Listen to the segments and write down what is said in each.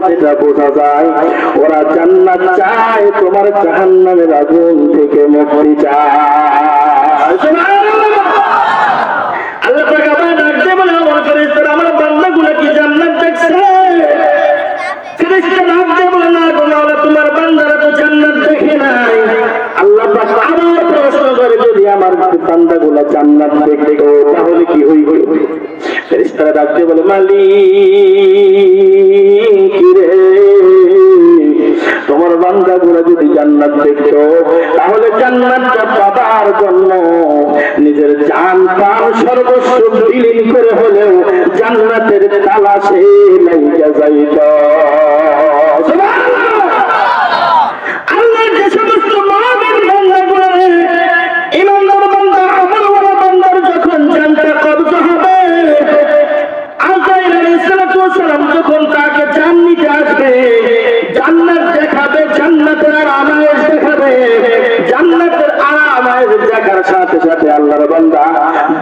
যেটা বোঝা যায় ওরা জান্নাত চায়, তোমার জাহান্নামের আগুন থেকে মুক্তি চায়। আল্লাহ পাক আবার ডাকতে বলে আমার ফেরেশতারা আমার বান্দাগুলো কি জান্নাত দেখছে? ফেরেশতারা ডাকতে বলে না গো মাওলা, তোমার বান্দারা তো জান্নাত দেখে নাই। আল্লাহ পাক আবার প্রশ্ন করে, যদি আমার বান্দাগুলো জান্নাত দেখতো তাহলে কি হইবে? ফেরেশতারা ডাকতে বলে মালিক রে, তোমার বান্দাগুলো যদি জান্নাত দেখতো তাহলে জান্নাতটা পাবার জন্য নিজের জান প্রাণ সর্বস্ব বিলীন করে হলেও জান্নাতের তালাশে লাইগা যাইত। আল্লাহর যে সমস্ত মুমিন বান্দাগুলো ইমানদার বান্দা আমলওয়ালা বান্দার যখন জানটা কবজ হবে, আজরাইল আলাইহিস সালাম যখন তাকে জান নিতে আসবে, জান্নাত দেখাবে, জান্নাতের আরামায়েশ দেখাবে, জান্নাতের আরামায়েশ দেখার সাথে সাথে আল্লাহর বান্দা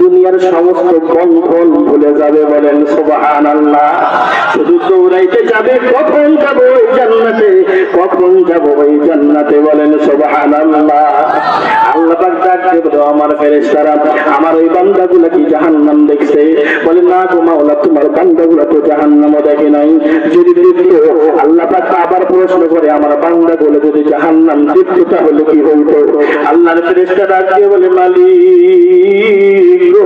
দুনিয়ার সমস্ত বন্ধন ভুলে যাবে। বলেন সুবহানাল্লাহ। শুধু দৌড়াইতে যাবে, কখন যাব ওই জান্নাতে, কখন যাব ওই জান্নাতে। বলেন সুবহানাল্লাহ। আল্লাহ পাক ডাকতে বলে আমার ফেরেশতারা আমার ওই বান্দাগুলো কি জাহান্নাম দেখছে? বলে না গো মাওলা, তোমার বান্দাগুলো তো জাহান্নামও দেখে নাই। যদি দেখতো, আল্লাহ পাক আবার প্রশ্ন করে আমার বান্দাগুলো যদি জাহান্নাম দেখতো তাহলে কি হইতো? আল্লাহর ফেরেশতা ডাকতে বলে মালিক গো,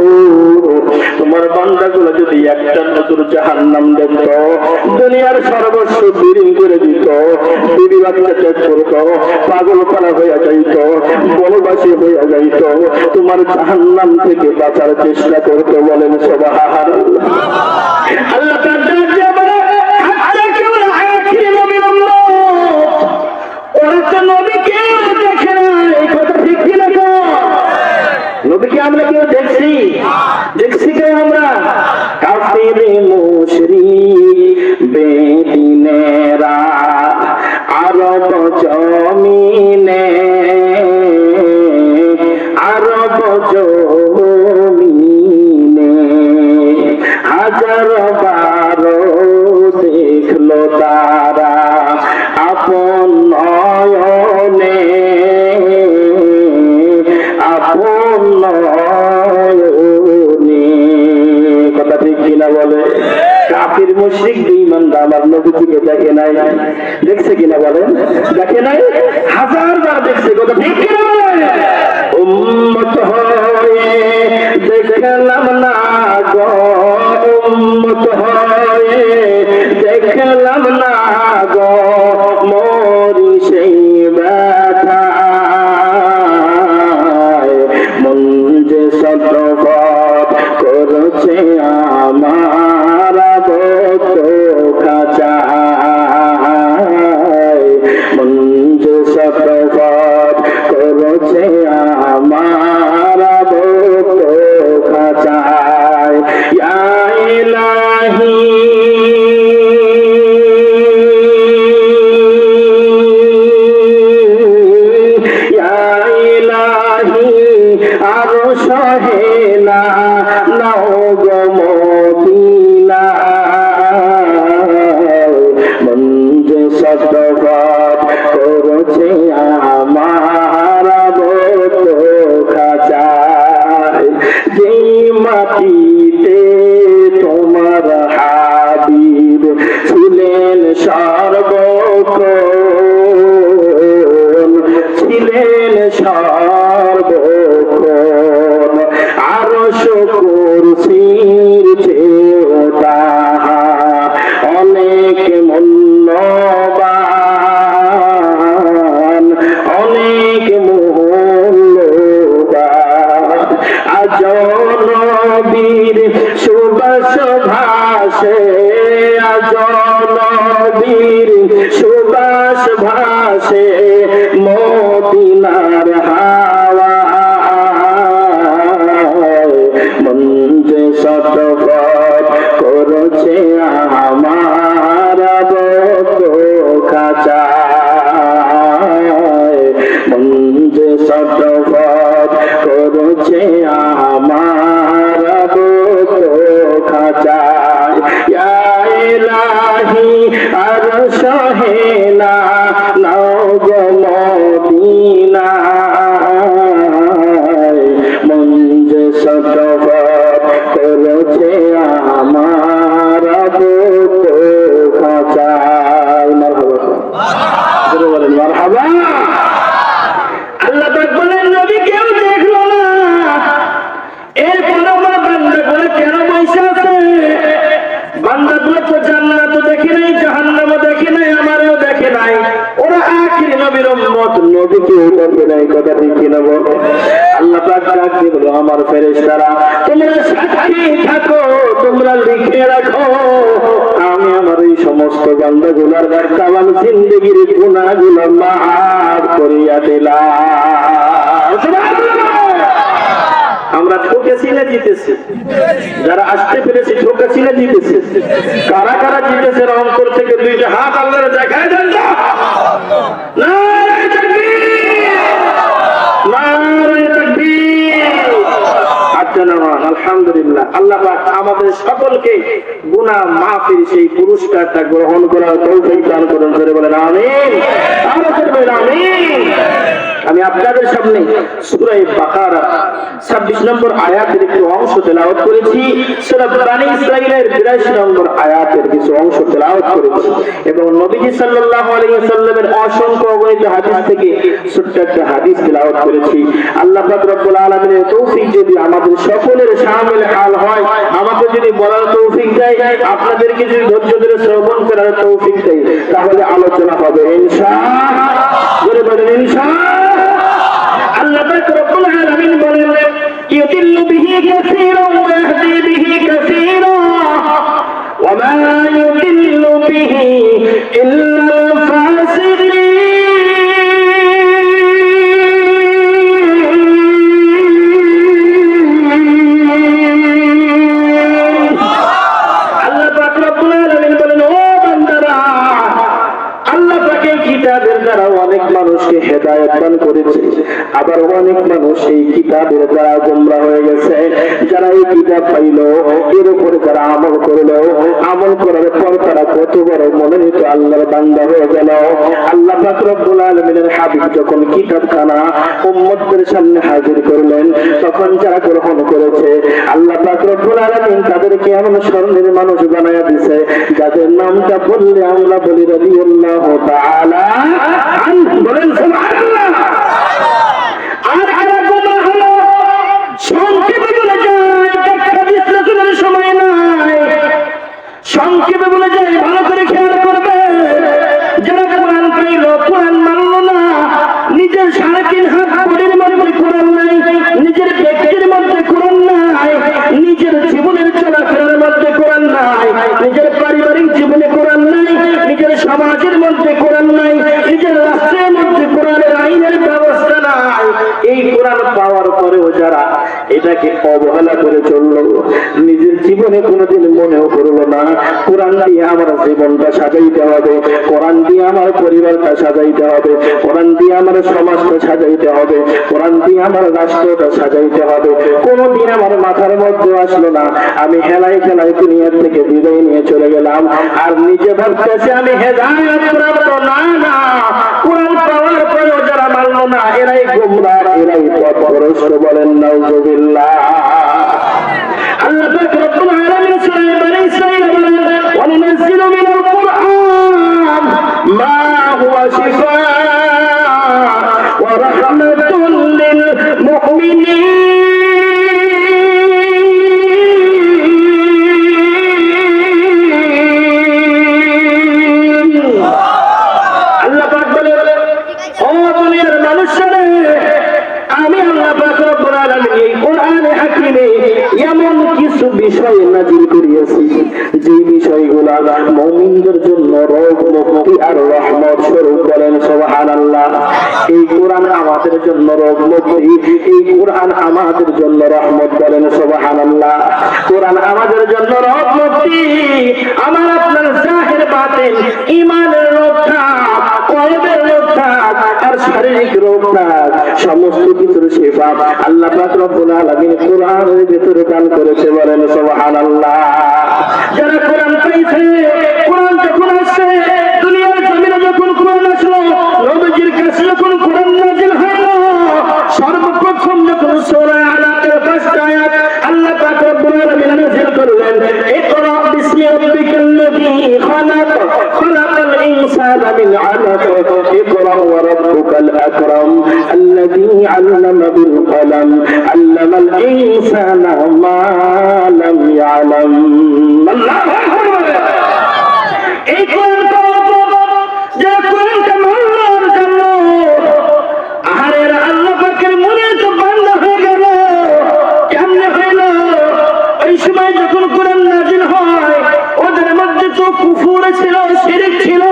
তোমার বান্দাগুলো যদি একটা নতুন জাহান্নাম দেখতো, দুনিয়ার সর্বস্ব বিলীন করে দিত, বিবি বাচ্চা ত্যাগ করত, পাগল করা হয়ে যাইত, বনবাসী হয়ে যাইত, তোমার জাহান্নাম থেকে বাঁচার চেষ্টা করতে। বলেন সুবহানাল্লাহ। আল্লাহ তাআলা বলে হাত্তা কেউ আখির নবীর উম্মত, ওরা তো নবীকে দেখে না। এই কথা ঠিক কি না? নবীকে আমরা কেউ দেখছি? দেখছি কেউ? আমরা কাফির মুশরিক বেদিনেরা আরব জমিনে, আরব জমিনে হাজার বারো দেখলো তারা আপন নয়নে, আপন নয়নে। কথা ঠিক কিনা বলে? কাফির মুশরিক বেঈমানরা আমার নবীকে দেখে নাই, দেখছে কিনা বলেন? দেখে নাই, হাজারবার দেখছে। কথা ঠিক কিনা বলে? উম্মত হয়ে দেখলাম না গো, উম্মত হয়ে দেখলাম না গো, মরি সেই ব্যথায়, মন যে সতপথ করছে আমার খাঁচায়, মন যে সতপথ করছে আমার খাঁচায়। ইয়া ইলাহি ইয়া ইলাহি আরো সহে না নাও গো মদিনা, মন যে সতপথ করছে আমার খাঁচায়। যেই মাটিতে তোমার হাবিব ছিলেন সর্বক্ষণ, ছিলেন সর্বক্ষণ, আরশ কুরসির চেয়েও তাহা অনেক মূল্যবান, অনেক মূল্যবান। আজ নবীর সুবাস ভাসে, আজ নবীর সুবাস ভাসে মদিনার হাওয়ায়, মন যে সতপথ করছে আমার খাঁচায়, মন যে সতপথ করছে আমার খাঁচায়। ইয়া ইলাহি আরশ শতফত করেছে আমার বুক খাঁচায়। মারহাবা বলেন, মারহাবা। আল্লাহ পাক বলেন নবী কেউ দেখলো না, এরপর আমার বান্দাগুলো কেন বসে আছে? বান্দাগুলো তো জান্নাত দেখে নাই, জাহান্নামও দেখে নাই, আমারও দেখে নাই, ওরা আখির নবীর উম্মত, নবীকে দেখে নাই। কথা ঠিক কিনা বলো? আল্লাহ পাক ডাকতে বলো, আমার ফেরেশতারা তোমরা সাক্ষী থাকো, তোমরা লিখে রাখো, আমি আমার এই সমস্ত বান্দাগুলোর তামাম জিন্দেগির গুনাহগুলো মাফ করিয়া দিলাম। আমরা ঠকেছি না জিতেছি? যারা আসতে পেরেছি ঠকেছি না জিতেছি? কারা কারা জিতেছে অন্তর থেকে দুইটা হাত আল্লাহর দেখায় দেন না। নারে তাকবীর, নারে তাকবীর। আলহামদুলিল্লাহ। আল্লাহ পাক আমাদের সকলকে গুনাহ মাফের সেই পুরস্কারটা গ্রহণ করার তৌফিক দান করুন। করে বলেন আমিন। আরো করে বলেন আমিন। আমি আপনাদের সামনে সূরা বাকারা 26 নম্বর আয়াতের একটি অংশ তেলাওয়াত করেছি। সূরা বনী ইসরাঈলের 82 নম্বর আয়াতের কিছু অংশ তেলাওয়াত করেছি এবং নবীজি সাল্লাল্লাহু আলাইহি ওয়াসাল্লামের অসংখ্য অগণিত হাদিস থেকে ছোট্ট একটা হাদিস তেলাওয়াত করেছি। আল্লাহ পাক রব্বুল আলামিনের তৌফিক যদি আমাদের সকলের শামিল হাল হয়, আমাকে যদি বলার তৌফিক দেয়, আপনাদেরকে যদি ধৈর্য ধরে শ্রবণ করার তৌফিক দেয়, তাহলে আলোচনা হবে ইনশাআল্লাহ। জোরে বলেন ইনশাআল্লাহ। আল্লাহ পাক রব্বুল আলামিন বলেন, ইউদিল্লু বিহি কাসীরান ওয়া ইয়াহদি বিহি কাসীরা ওয়া মা ইউদিল্লু বিহি ইল্লাল ফাসিকিন। আল্লাহ পাক রব্বুল আলামিন বলেন, ও বান্দারা, আল্লাহ পাক এই কিতাবের দ্বারা অনেক মানুষকে হেদায়েত দান করেছে, আবার অনেক মানুষ এই কিতাবের দ্বারা গোমরাহ হয়ে গেছে। যারা এই কিতাব পাইল, এর উপরে যারা আমল করলো, আমল করার পর তারা কত বড় মনোনীত আল্লাহর বান্দা হয়ে গেল। আল্লাহ পাক রব্বুল আলামিনের হাবিব যখন কিতাবখানা উম্মতদের সামনে হাজির করলেন, তখন যারা গ্রহণ করেছে, আল্লাহ পাক রব্বুল আলামিন তাদেরকে এমন স্বর্ণের মানুষ বানায়া দিয়েছে, যাদের নামটা বললে আমরা বলি রাদিয়াল্লাহু তাআলা আনহু। বলেন সুবহানাল্লাহ। আর আরেক কথা হলো, সংক্ষেপে বলে যায়, ব্যাখ্যা বিশ্লেষণের সময় নাই, সংক্ষেপে বলে যায়, ভালো করে খেয়াল করবে। যারা কোরআন পাইল, কোরআন মানল না, নিজের 3.5 হাত বডির মধ্যে কোরআন নাই, নিজের ব্যক্তির মধ্যে কোরআন নাই, নিজের জীবনের চলাফেরার মধ্যে কোরআন নাই, নিজের পারিবারিক জীবনে কোরআন নাই, নিজের সমাজের মধ্যে কোরআন নাই, নিজের রাষ্ট্রের মধ্যে কোরআনের আইনের ব্যবস্থা নাই, এই কোরআন পাওয়ার পরেও যারা এটাকে অবহেলা করে চললো, নিজের জীবনে কোনোদিন মনেও করলো না কোরআন দিয়ে আমার জীবনটা সাজাইতে হবে, কোরআন দিয়ে আমার পরিবারটা সাজাইতে হবে, কোরআন দিয়ে আমার সমাজটা সাজাইতে হবে, কোরআন দিয়ে আমার রাষ্ট্রটা সাজাইতে হবে, কোনোদিন আমার মাথার মধ্যে আসলো না। আমি হেলায় খেলায় দুনিয়ার থেকে বিদায় নিয়ে চলে গেলাম, আর নিজে ভাবতেছে আমি হেদায়েত প্রাপ্ত। না না, কোরআন পাওয়ার পরেও যারা মানলো না, এরাই গোমরাহ, এরাই পথভ্রষ্ট। বলেন নাউযুবিল্লাহ। আল্লাহ পাক রব্বুল আলামিন সূরা বনী ইসরাঈল বলেন, ওয়া নুনাজ্জিলু মিনাল কুরআন মা হুয়া শিফাa'un ওয়া রাহমাতুন লিল মুমিনিন। আল্লাহ পাক বলেন, ও দুনিয়ার মানুষেরা, আমি আল্লাহ পাক রব্বুল আলামিন এই কোরআনে হাকিমে এমন কিছু বিষয় নাযিল করিয়াছি, যে বিষয়গুলো মুমিনদের জন্য রোগ মুক্তি আর রহমত স্বরূপ। বলেন সুবহানাল্লাহ। এই কোরআন আমাদের জন্য রোগ মুক্তি, এই কোরআন আমাদের জন্য রহমত। বলেন সুবহানাল্লাহ। কোরআন আমাদের জন্য রোগ মুক্তি, আমার আপনার জাহির বাতিন ঈমানের রক্ষা, কলবের রক্ষা আর শারীরিক রক্ষা, সমস্ত কিছুর শিফা আল্লাহ পাক রব্বুল আলামিন কোরআনের ভিতরে দান করেছে। বলেন সুবহানাল্লাহ। যারা কোরআন পাইছে, কোরআন যখন আসছে, দুনিয়ার জমিনে যখন কোরআন আসলো, নবীজির কাছে যখন কোরআন নাযিল হলো, সর্বপ্রথম যখন সূরা আলাকের 5টা আয়াত খলাকাল ইনসানা মিন আলাক ইকরা ওয়া রাব্বুকাল আকরাম আল্লাযী আল্লামা বিল কলম আল্লামাল ইনসানা মা লাম ইয়ালাম। আল্লাহু আকবার। এই কোরআন যে কোরআনকে মানার জন্য আরে আল্লাহ পাকের মনে তো বান্দা হয়ে গেল। কেমনে হইল? ওই সময় যখন কোরআন নাযিল হয় ওদের মধ্যে তো কুফর ছিল, শিরক ছিল,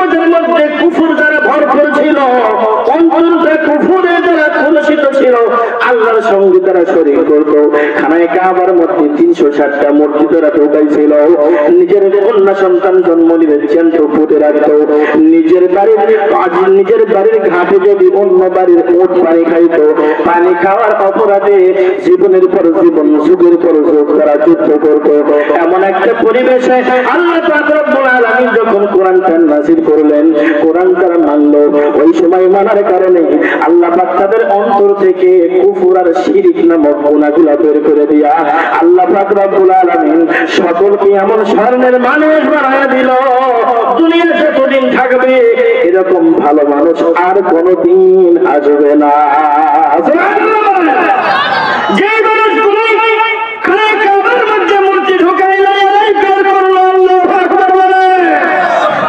ওদের মধ্যে কুফর দ্বারা ভরপুর ছিল, অন্তরটা কুফরে দ্বারা কলুষিত ছিল, আল্লাহর সঙ্গে তারা শরীক করত। খানায় কাবার মধ্যে 360টা মূর্তি তারা ঢোকাইছিল। নিজের কন্যা সন্তান জন্ম নিবে চেন্দ্র পুঁতে রাখত। নিজের বাড়ির ঘাটে যদি অন্য বাড়ির উট পানি খাইত, পানি খাওয়ার অপরাধে জীবনের পর জীবন, যুগের পর যুগ তারা যুদ্ধ করত। এমন একটা পরিবেশে আল্লাহ পাক রব্বুল আলামিন যখন কোরআনটা নাযিল করলেন, কোরআন তারা মানলো। ওই সময় মানার কারণে আল্লাহ পাক তাদের অন্তর থেকে কুফর আর শিরক নামক গুনাহগুলো বের করে দিয়া আল্লাহ পাক রব্বুল আলামিন সকলকে এমন স্বর্ণের মানুষ বানায়া দিল, দুনিয়া যতদিন থাকবে এরকম ভালো মানুষ আর কোনদিন আসবে না। যে মানুষগুলো কাবার মধ্যে মূর্তি ঢুকাইল, বের করলো, আল্লাহু আকবার বলে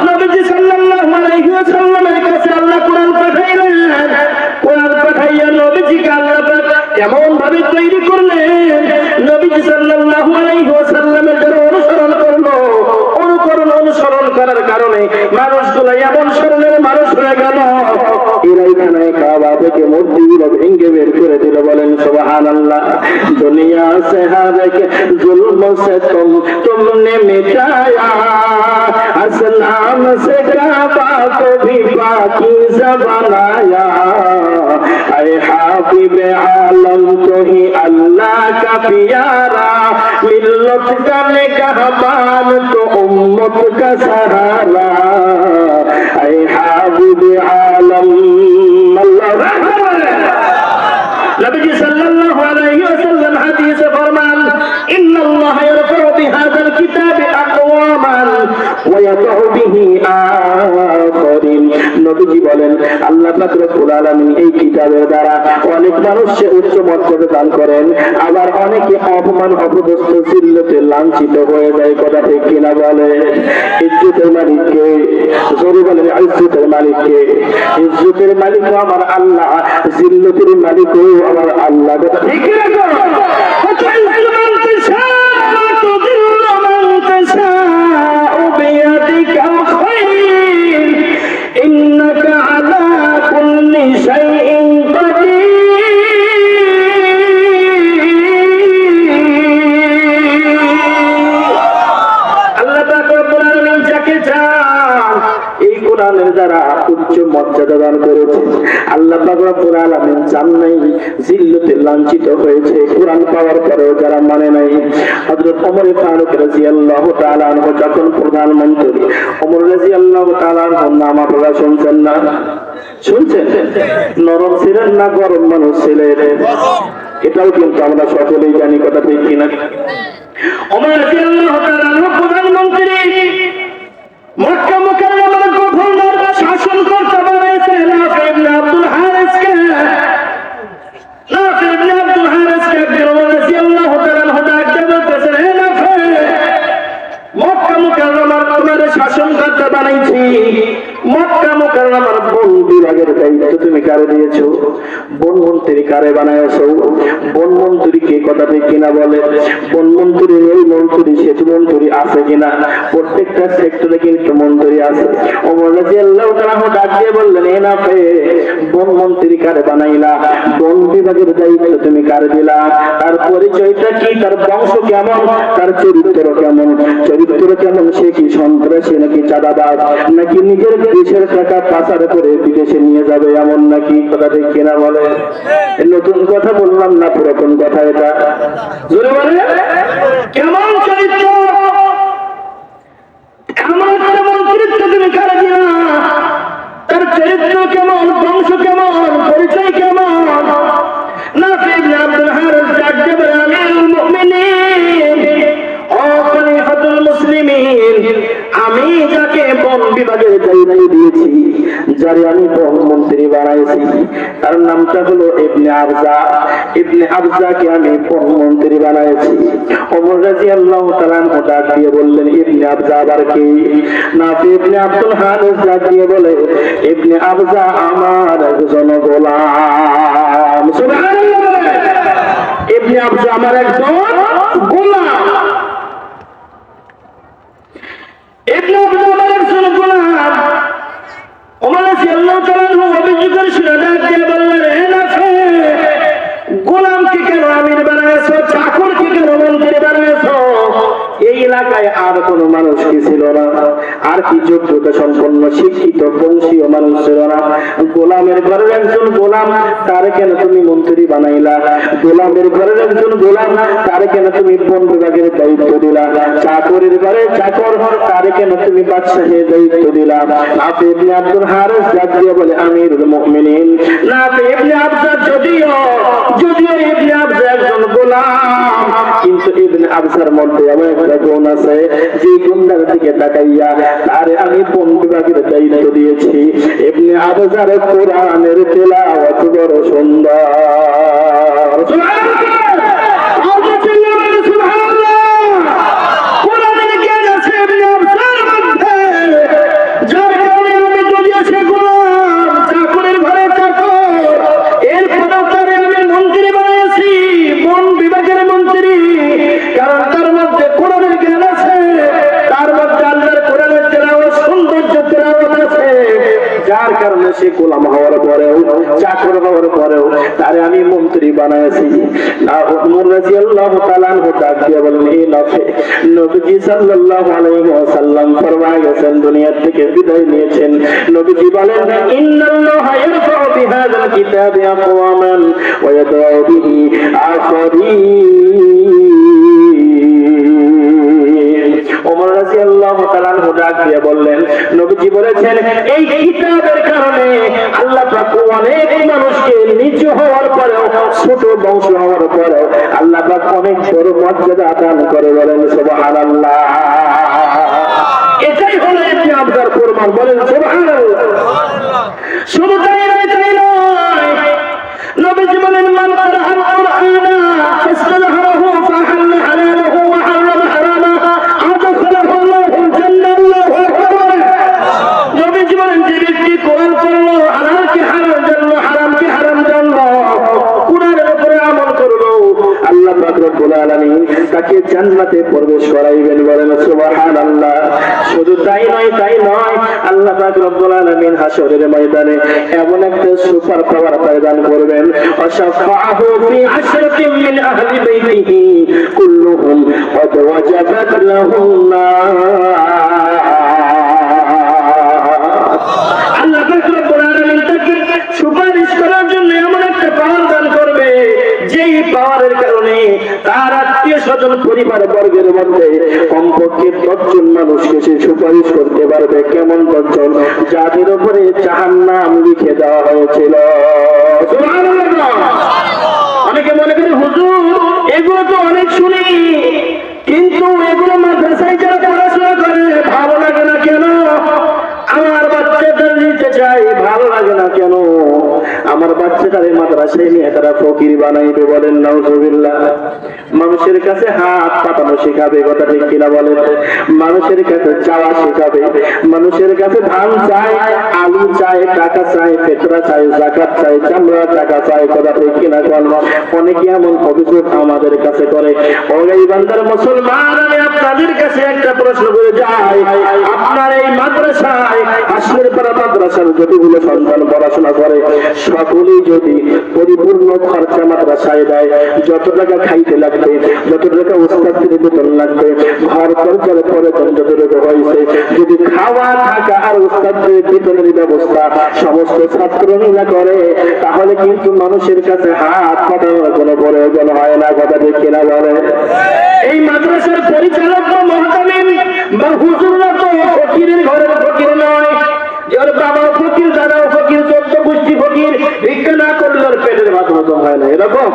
নবীজি সাল্লাল্লাহু আলাইহি ওয়াসাল্লামের কাছে আল্লাহ কোরআন পাঠাইলেন। কোরআন পাঠাইয়া নবীজিকে আল্লাহ পাক এমন ভাবে তৈরি করলেন, নবীজি সাল্লাল্লাহু আলাইহি ওয়াসাল্লামের যারা অনুসরণ করার কারণে মানুষগুলো এমন স্বর্ণের মানুষ হয়ে গেল। এরাই খানায় কাবা থেকে মূর্তিগুলো ভেঙে বের করে দিল। বলেন সুবহানাল্লাহ। দুনিয়া সে হারকে जुल्म से तुमने मिटाया, असलाम से काबा को भी पाकीज़ा बनाया। ऐ हाबिबे आलम तो ही अल्लाह का प्यारा, मिल्लत का निगहबान तो उम्मत का सहारा। ऐ हाबिबे आलम नबी सल्लल्लाहु अलैहि वसल्लम हदीस फरमान इन्नल्लाह यरफउ बिहादाल किताबि अक़वामान ওয়া ইয়াদউ বিহি আখারিন। নবীজি বলেন আল্লাহ পাক রব্বুল আলামিন এই কিতাবের দ্বারা অনেক মানুষকে উচ্চ মর্যাদা দান করেন, আবার অনেকে অপমান, অপদস্থ, জিল্লতে লাঞ্ছিত হয়ে যায়। কথা ঠিক কিনা বলে? ইজ্জতের মালিককে জোরে বলেন, ইজ্জতের মালিককে। ইজ্জতের মালিক আমার আল্লাহ, জিল্লতের মালিকও আমার আল্লাহ। কথা ঠিক কিনা? উচ্চ মর্যাদা দান করেছে। আল্লাহ পাক রব্বুল আলামিন চান নাই জিল্লতে লাঞ্ছিত হয়েছে। কোরআন পাওয়ার পরেও যারা মানে নাই। হযরত ওমর ফারুক রাদিয়াল্লাহু তাআলা আনহু যখন প্রধানমন্ত্রী, ওমর রাদিয়াল্লাহু তাআলা আনহু নাম আপনারা শুনছেন না? শুনছেন? নরম ছিলেন না গরম মানুষ ছিলেন? এটাও কিন্তু আমরা সকলেই জানি। কথা ঠিক কিনা? ওমর রাদিয়াল্লাহু তাআলা আনহু প্রধানমন্ত্রী, মক্কা মুকাররমার গভর্নর, শাসন করতে বানাইছে নাফি ইবনে আব্দুল হারিসকে। নাফি ইবনে আব্দুল হারিসকে ওমর রাদিয়াল্লাহু তাআলা আনহু ডাক দিয়ে বলতেছেন, হে নাফি, মক্কা মুকাররমার তোমার শাসন করতে বানাইছি, মক্কা মুকাররমার বন বিভাগের দায়িত্ব তুমি কারে দিয়েছো? বনমন্ত্রী কারে বানাইছো? বনমন্ত্রীকে কথা ঠিক কিনা বলে? বনমন্ত্রী, এই মন্ত্রী, সেচ মন্ত্রী আছে কিনা? প্রত্যেকটা সেক্টরে কিন্তু মন্ত্রী আছে। ওমর রাদিয়াল্লাহু তাআলা ডাক দিয়ে বললেন, এ নাফি, বনমন্ত্রী কারে বানাইলা? বন বিভাগের দায়িত্ব তুমি কারে দিলা? তার পরিচয়টা কি? তার বংশ কেমন? তার চরিত্র কেমন? চরিত্র কেমন? সে কি সন্ত্রাসী নাকি চাঁদাবাজ, নাকি নিজের দেশের টাকা পাচার করে বিদেশে নিয়ে যাবে এমন নাকি? কথা ঠিক কিনা বলে? নতুন কথা বললাম না, পুরাতন কথা এটা। জোরে বলে, কেমন চরিত্র, এমন একটা মন্ত্রিত্ব তুমি কারে দিলা? তার চরিত্র কেমন? বংশ কেমন? পরিচয় কেমন? নাফি ইবনে আব্দুল হারিস ডাক দিয়ে বলে, আমিরুল মুমিনিন ও খলিফাতুল মুসলিমিন, নামটা হলো ইবনে আবজা। ইবনে আবজাকে আমি প্রধানমন্ত্রী বানাইছি। ওমর রাদিয়াল্লাহু তাআলা ডাক দিয়ে বললেন, ইবনে আবজা আবার কি? নাফি ইবনে আব্দুল হারিস ডাক দিয়ে বলে, ইবনে আবজা আমার একজন গোলাম। সুবহানাল্লাহ। ইবনে আবজা আমার একজন গোলাম। ইবনে আবজা আমার একজন গোলাম। ওমর রাদিয়াল্লাহু তাআলা অভিযোগের শুনে ডাক দিয়ে বললেন, হে নাফি, গোলামকে কেন আমির বানাইছো? চাকরকে কেন মন্ত্রী বানাইছো? এই এলাকায় আর কোন মানুষ কি ছিল না? আর কি যোগ্যতা সম্পন্ন শিক্ষিত বংশীয় মানুষ ছিল না? গোলামের ঘরের একজন গোলাম, তার কেন তুমি মন্ত্রী বানাইলা? গোলামের ঘরের একজন গোলাম, তার কেন তুমি বন বিভাগের দায়িত্ব দিলা? চাকরের ঘরে চাকর, তার কেন তুমি বাদশাহের দায়িত্ব দিলা? নাফি ইবনে আব্দুল হারিস ডাক দিয়ে বলে, আমিরুল মুমিনিন, নাফি ইবনে আবজা যদিও ইবনে আবজা একজন গোলাম, কিন্তু ইবনে আবজার মধ্যে এমন একটা গুণ আছে, যে গুণটার দিকে তাকাইয়া তারে আমি বন বিভাগের দায়িত্ব দিয়েছি। ইবনে আবজার কোরআনের তেলাওয়াত বড় সুন্দর। যার কারণে সে গোলাম হওয়ার পরেও চাকর হওয়ার পরেও তারে আমি মন্ত্রী বানাইছি। ওমর রাদিয়াল্লাহু তাআলা ডাক দিয়ে বলেন, এই নাফি, নবীজি সাল্লাল্লাহু আলাইহি ওয়াসাল্লাম ফরমায় গেছেন, দুনিয়া থেকে বিদায় নিয়েছেন। নবীজি বলেন, ইন্নাল্লাহা ইয়ারফাউ বিহাযাল কিতাবি আকওয়ামান ওয়া ইয়াদউ বিহি আখারীন। ওমর রাদিয়াল্লাহু তাআলা ডাক দিয়ে বললেন, নবীজি বলেছেন, এই কিতাবের কারণে আল্লাহ পাক অনেক মানুষকে নিচু হওয়ার পরেও, ছোট বংশ হওয়ার পরেও আল্লাহ পাক অনেক বড় মর্যাদা দান করে। বলেন সুবহানাল্লাহ। এটাই হলো ইবনে আবজার প্রমাণ। বলেন সুবহানাল্লাহ। শুধু তাই নয়, নবীজি বলেন, মান কারাআল কুরআনা ফাসতাযহারাহু ফাহাল্লা হালালাহু ওয়া হারামা হারামাহু আদখালাহু আল্লাহুল জান্নাহ। আল্লাহু আকবার। নবীজি বলেন, যে ব্যক্তি কোরআন পড়লো, হালালকে হালাল জানলো, হারামকে হারাম জানলো, কোরআনের উপরে আমল করলো, আল্লাহ পাক রব্বুল আলামিন তাকে জান্নাতে প্রবেশ করাইবেন। বলেন সুবহানাল্লাহ। শুধু তাই নয়, আল্লাহ পাক রব্বুল আলামিন হাশরের ময়দানে এমন একটা সুপার পাওয়ার প্রদান করবেন, ওয়াশাফাহু ফি আশরাতিন মিন আহলি বাইতিহি কুল্লুহুম ওয়া ওয়াজাবাত লাহুম নার। আল্লাহ পাক রব্বুল আলামিন তাকে সুপারিশ করার জন্য এমন একটা পাওয়ার দান করবে, যেই পাওয়ারের কারণে তার আত্মীয় স্বজন পরিবার বর্গের মধ্যে কমপক্ষে 10 জন মানুষকে সে সুপারিশ করতে পারবে। কেমন 10 জন? যাদের উপরে জাহান্নাম লিখে দেওয়া হয়েছিল। সুবহানাল্লাহ। অনেকে মনে করে, হুজুর এগুলো তো অনেক শুনি, কিন্তু এগুলো মাদ্রাসায় যারা পড়াশোনা করে ভালো লাগে না কেন? আমার বাচ্চাদের নিতে চাই, ভালো লাগে না কেন? আমার বাচ্চাটারে মাদ্রাসায় নিয়ে তারা ফকির বানাইবে। বলেন নাউজুবিল্লাহ। মানুষের কাছে হাত পাতানো শেখাবে, কথা ঠিক কিনা বলেন? মানুষের কাছে চাওয়া শেখাবে, মানুষের কাছে ধান চাই, আলু চাই, টাকা চাই, পেটরা চাই, যাকাত চাই, চামড়া টাকা চাই, কথা ঠিক কিনা বলেন? অনেকে এমন অভিযোগ আমাদের কাছে করে। ওই বান্দার মুসলমান, আমি আপনাদের কাছে একটা প্রশ্ন করে যাই, আপনার এই মাদ্রাসায়, আসলের পাড়া মাদ্রাসার যতগুলো সন্তান পড়াশোনা করে, সকলেই যদি পরিপূর্ণ খরচা মাদ্রাসায় দেয়, যত টাকা খাইতে লাগবে, যত টাকা ওস্তাদের বেতন লাগবে, ঘর খরচার পরে যতটুকু হয়েছে, যদি খাওয়া থাকা আর ওস্তাদের বেতনের ব্যবস্থা সমস্ত ছাত্র মিলা করে, তাহলে কিন্তু মানুষের কাছে হাত পাতানোর কোনো প্রয়োজন হয় না। কথা ঠিক কিনা বলে? এই মাদ্রাসার পরিচালক বা মুহতামিম বা হুজুররা তো ফকিরের ঘরের ফকির নয়, যার বাবাও ফকির, দাদাও ফকির, 14 গোষ্ঠী ফকির, ভিক্ষা না করলে পেটের ভাত হজম হয় না। এরকম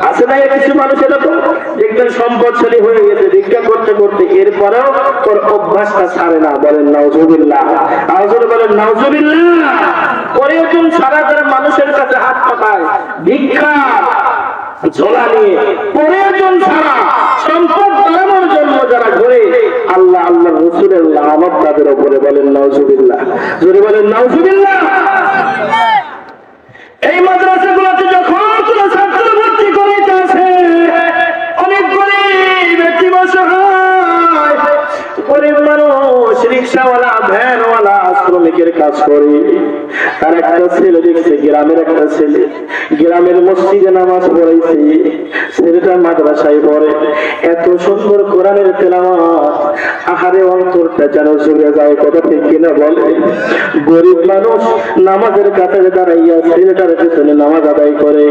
আছে না কিছু মানুষ এরকম দেখবেন সম্পদশালী হয়ে গেছে ভিক্ষা করতে করতে, এরপরেও ওর অভ্যাসটা ছাড়ে না। বলেন নাউজুবিল্লাহ, আওয়াজে বলেন নাউজুবিল্লাহ। পরে একজন সারা যারা মানুষের কাছে হাত পাতায় ভিক্ষা ঝোলা নিয়ে, পরে একজন সারা সম্পদ বাড়ানোর জন্য যারা ঘুরে, আল্লাহ আল্লাহ রাসূলের লানত তাদের উপরে। বলেন নাউজুবিল্লাহ, জোরে বলেন নাউজুবিল্লাহ। এই মাদ্রাসাগুলোতে যখন কোন ছাত্র ভর্তি করিতে আসে, অনেক গরিব এতিম অসহায় গরিব মানুষ, রিক্সাওয়ালা, ভ্যানওয়ালা, শ্রমিকের কাজ করে, তার একটা ছেলে দেখছে, গ্রামের একটা ছেলে গ্রামের মসজিদে নামাজ পড়াইছে, ছেলেটা মাদ্রাসায় পড়ে, এত সুন্দর কোরআনের তেলাওয়াত, আহারে অন্তরটা যেন চলে যায়। কথা ঠিক কিনা বলে? গরিব মানুষ নামাজের কাতারে দাঁড়াইয়া ছেলেটার পেছনে নামাজ আদায় করে,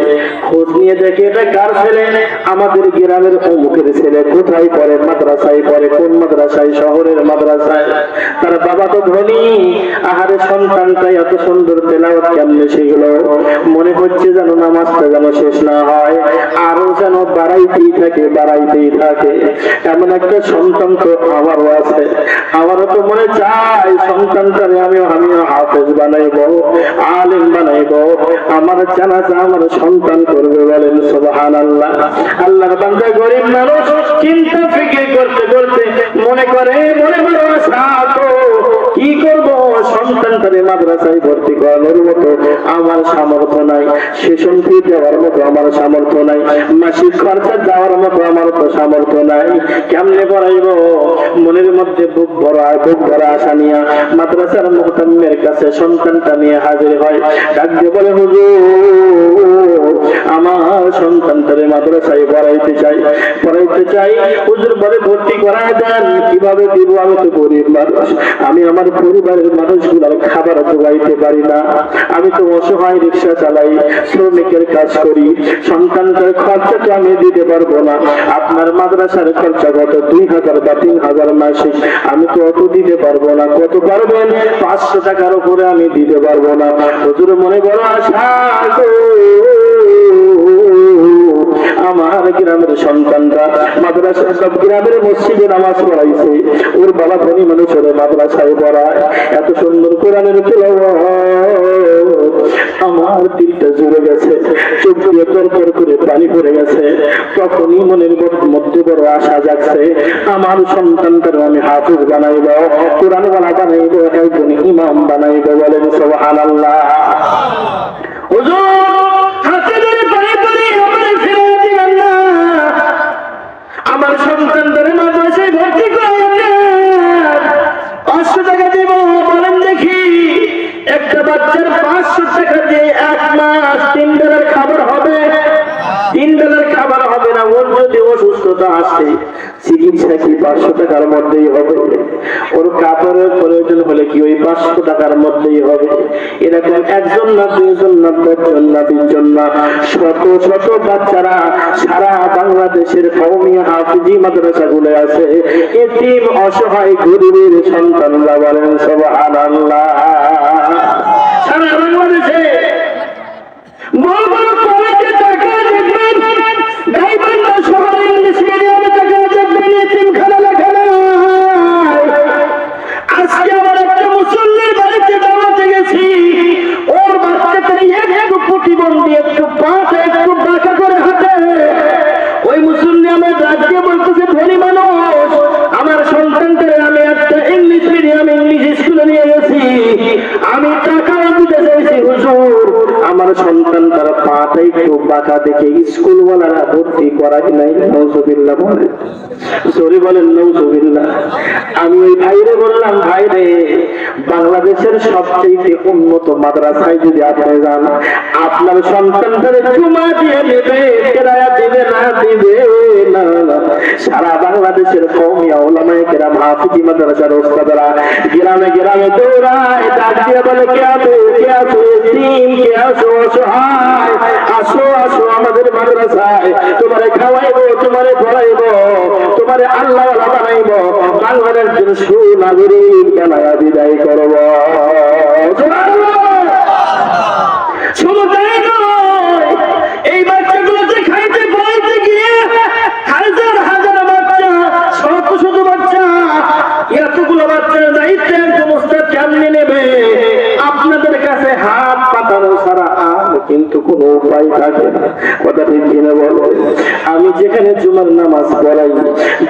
খোঁজ নিয়ে দেখে এটা কার ছেলে? আমাদের গ্রামের অমুকের ছেলে। কোথায় পড়ে? মাদ্রাসায় পড়ে। কোন মাদ্রাসায়? শহরের মাদ্রাসায়। তার বাবা তো ধনী, আহারে সন্তানটাই এত সুন্দর তেলাওয়াত কেমনে শিখলো? মনে হচ্ছে যেন নামাজটা যেন শেষ না হয়, আরো যেন বাড়াইতেই থাকে, বাড়াইতেই থাকে। এমন একটা সন্তান তো আমারও আছে। আমারও তো মনে চাই সন্তানটারে আমিও হাফেজ বানাইবো, আলেম বানাইবো, আমার জানাজা আমার সন্তান করবে। বলেন সুবহানাল্লাহ। আল্লাহর বান্দা গরিব মানুষ চিন্তা ফিকির করতে করতে মনে করে আশা তো কি করবো, সন্তানটারে মাদ্রাসায় ভর্তি করানোর মতো আমার সামর্থ্য নাই, সেশন ফি দেওয়ার মতো আমার সামর্থ্য নাই, মাসিক খরচা দেওয়ার মতো আমার তো সামর্থ্য নাই, কেমনে পড়াইবো? মনের মধ্যে বুক ভরা আশা নিয়ে মাদ্রাসার মুহতামিমের কাছে সন্তানটা নিয়ে হাজির হয়। ডাক দিয়ে বলে, হুজুর আমার সন্তানটারে মাদ্রাসায় পড়াইতে চাই, হুজুর বলে ভর্তি করায় দেন। কিভাবে দিব? আমি তো গরিব মানুষ, আমি আমার পরিবারের মানুষগুলোর খাবার জোগাইতে পারি না, আমি তো অসহায়, রিক্সা চালাই, শ্রমিকের কাজ করি, সন্তানটার খরচা তো আমি দিতে পারবো না। আপনার মাদ্রাসার খরচা কত? 2000 বা 3000 মাসিক, আমি তো অত দিতে পারবো না। কত পারবেন? 500 টাকার উপরে আমি দিতে পারবো না। হুজুর মনে বড় আশা, আমার গ্রামের সন্তানটা মাদ্রাসা, সব গ্রামের মসজিদে নামাজ পড়াইছে, ওর বাবা ধনী মানুষ, ওর মাদ্রাসায় পড়ায়, এত সুন্দর কোরআনের তেলাওয়াত, আমার দিকটা জুড়ে গেছে, চোখ দিয়ে তরতর করে পানি পড়ে গেছে। তখনই মনের মধ্যে বড় আশা জাগছে, আমার সন্তানটারে আমি হাফেজ বানাইব, কোরআনওয়ালা বানাইব, একজন ইমাম বানাইব। বলেন সুবহানাল্লাহ। হুজুর হাতে ধরে পানি পড়ে আমার ফিরে দিবেন না, আমার সন্তানটারে মাদ্রাসায় ভর্তি করাবেন না, 500 টাকা দিব। বলেন দেখি, একটা বাচ্চার 500 টাকা দিয়ে 1 মাস 3 বেলার খাবার হবে? 3 বেলার খাবার হবে না। ওর যদি অসুস্থতা আসে, চিকিৎসা কি 500 টাকার মধ্যেই হবে? ওর কাপড়ের প্রয়োজন হলে কি ওই 500 টাকার মধ্যেই হবে? এরকম একজন না, 2 জন না, 10 জন না, 20 জন না, শত শত বাচ্চারা সারা বাংলাদেশের কওমি হাফিজি মাদ্রাসাগুলো আছে, এতিম অসহায় গরিবের সন্তানরা। বলেন সুবহানাল্লাহ। সারা বাংলাদেশে বড় বড় কলেজে টাকা দেখবেন, গাইবান্ধা শহরে ইংলিশ মিডিয়ামে টাকা দেখবেন, এতিমখানা লেখা নাই। আজকে আমার একটা মুসল্লির বাড়িতে দাওয়াতে গেছি, ওর বাচ্চাটার একটু প্রতিবন্ধী, একটু পাটা একটু বাঁকা করে হাঁটে। ওই মুসল্লি আমার ডাক দিয়ে বলতেছে, ধনী মানুষ, আমার সন্তানটারে আমি একটা ইংলিশ মিডিয়াম ইংলিশ স্কুলে নিয়ে গেছি, আমি টাকাও দিতে চাইছি হুজুর, আমার সন্তান তার পাটা একটু বাঁকা দেখে স্কুলওয়ালারা ভর্তি করাই নাই। নাউজুবিল্লাহ বলে, সরি বলেন নাউজুবিল্লাহ। আমি ওই ভাইরে বললাম, ভাইরে বাংলাদেশের সবচেয়ে উন্নত মাদ্রাসায় যদি আপনি যান, আপনার সন্তানটারে জুমা দিয়ে নেবে, কেরায়া দিবে না, দিবে না। সারা বাংলাদেশের কওমি উলামায়ে কেরাম হাফিজি মাদ্রাসার ওস্তাদরা গ্রামে গ্রামে দৌড়ায়, ডাক দিয়ে বলে, কে আছো, কে আছো এতিম, কে আছো অসহায়, আসো আসো আমাদের মাদ্রাসায়, তোমারে খাওয়াইবো, তোমারে পড়াইবো, তোমারে আল্লাহওয়ালা বানাইবো, বাংলাদেশের সুনাগরিক বানায়া বিদায় করবো। শুধু তাই নয়, এই বাচ্চাগুলো যে খাইতে জুমার নামাজ পড়াই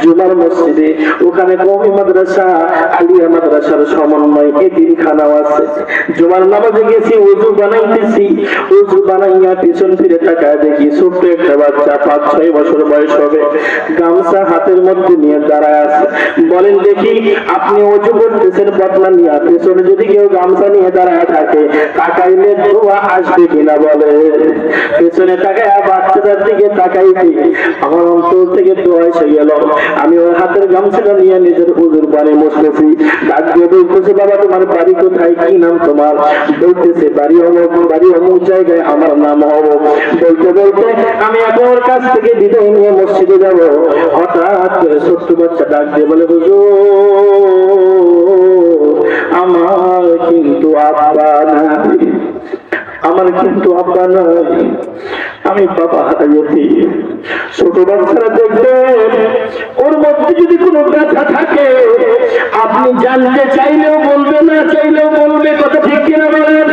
জুমার মসজিদে, ওখানে কওমি মাদ্রাসা আলিয়া মাদ্রাসার সমন্বয় এতিমখানাও আছে। জুমার নামাজে গেছি, ওযু বানাইতেছি, ওযু বানাইয়া পিছন ফিরে তাকায় দেখি ছোট্ট একটা বাচ্চা 5-6 বছর বয়স হবে, গামছা হাতের মধ্যে নিয়ে দাঁড়ায় আছে। বলেন দেখি, আপনি ওযু করতেছেন বদলা নিয়ে, পেছনে যদি কেউ গামছা নিয়ে দাঁড়ায় থাকে তাকাইলে দোয়া আসবে কিনা বলে? পেছনে তাকায় বাচ্চাটার দিকে তাকাইছি, আমার অন্তর থেকে দোয়া এসে গেল। আমি ওর হাতের গামছাটা নিয়ে নিজের ওযুর পানি মুছতেছি। ডাক দিয়ে বলতেছে, বাবা তোমার বাড়ি কোথায়, কি নাম তোমার? বলতেছে বাড়ি অমুক জায়গায়, আমার নাম অমুক। বলতে বলতে আমি এখন ওর কাছ থেকে বিদায় নিয়ে মসজিদে যাব। হঠাৎ করে ছোট্ট বাচ্চা ডাক দিয়ে বলে, হুজুর আমার কিন্তু আব্বা নাই, আমার কিন্তু আব্বা নাই, আমি বাবা হারাইছি। ছোট বাচ্চারা দেখবেন ওর মধ্যে যদি কোনো ব্যথা থাকে আপনি জানতে চাইলেও বলবে, না চাইলেও বলবে, কথা ঠিক কিনা বলেন?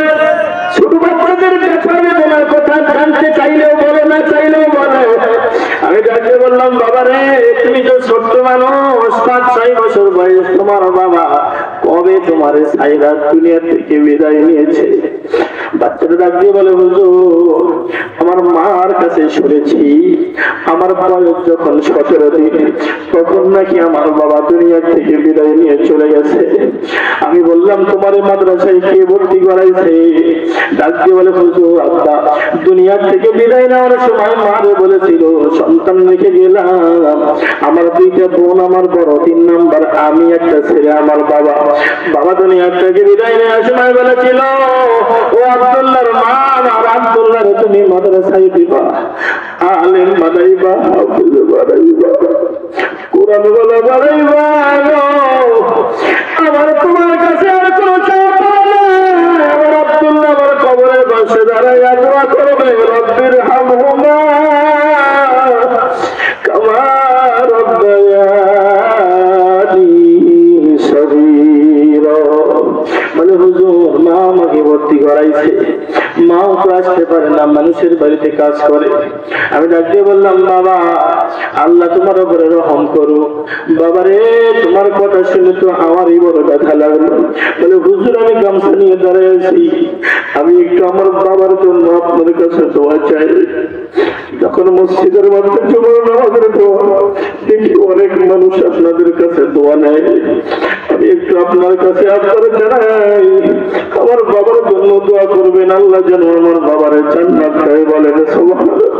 ছোট বাচ্চাদের ব্যথা বেদনার কথা জানতে চাইলেও বলে, না চাইলেও বলে। আমি যাকে বললাম, বাবা রে তুমি তো ছোট্ট মানুষ, 5-6 বছর বয়স, তোমার বাবা কবে তোমার সাইরা দুনিয়া থেকে বিদায় নিয়েছে? বাচ্চাটা ডাক দিয়ে বলে, হুজুর আমার মার কাছে শুনেছি আমার বয়স যখন 17 দিন তখন নাকি আমার বাবা দুনিয়া থেকে বিদায় নিয়ে চলে গেছে। আমি বললাম, তোমার মাদ্রাসায় কে ভর্তি করাইছে? ডাক দিয়ে বলে, হুজুর আব্বা দুনিয়া থেকে বিদায় নেওয়ার সময় মারে বলেছিল সন্তান রেখে গেলাম, আমার 2টা বোন, আমার বড় 3 নাম্বার আমি, একটা ছেলে আমার বাবা। বাবা দুনিয়া থেকে বিদায় নেওয়ার সময় বলেছিল, ও আব্দুল্লাহর মা, আর আব্দুল্লাহর তুমি মাদ্রাসায় দিবা, আলেম বানাইবা, হাফেজ বানাইবা, কোরআন ওয়ালা বানাইবা। আমার তোমার কাছে আর কোনো চাওয়া নাই। আমার আব্দুল্লাহ আমার কবরের পাশে দাঁড়াইয়া দোয়া করবে, রব্বির হামহুমা কামা রাব্বায়ানি সগীরা। বলে, হুজুর মা আমাকে ভর্তি করাইছে, মাও তো আসতে পারে না, মানুষের বাড়িতে কাজ করে। আমি ডাক দিয়ে বললাম, বাবা আল্লাহ তোমার উপরে রহম করুক। বাবা রে তোমার কথা শুনে তো আমারই বড় ব্যথা লাগলো। বলে, হুজুর আমি গামছা নিয়ে দাঁড়িয়ে আছি, আমি একটু আমার বাবার জন্য আপনাদের কাছে দোয়া চাই। যখন মসজিদের মধ্যে জুমার নামাজের দোয়া দেখি অনেক মানুষ আপনাদের কাছে দোয়া নেয়, আমি একটু আপনার কাছে আপনারা জানাই আমার বাবার জন্য দোয়া করবেন, আল্লাহ যেন আমার বাবারে জান্নাত দেয়। বলেন সুবহানাল্লাহ।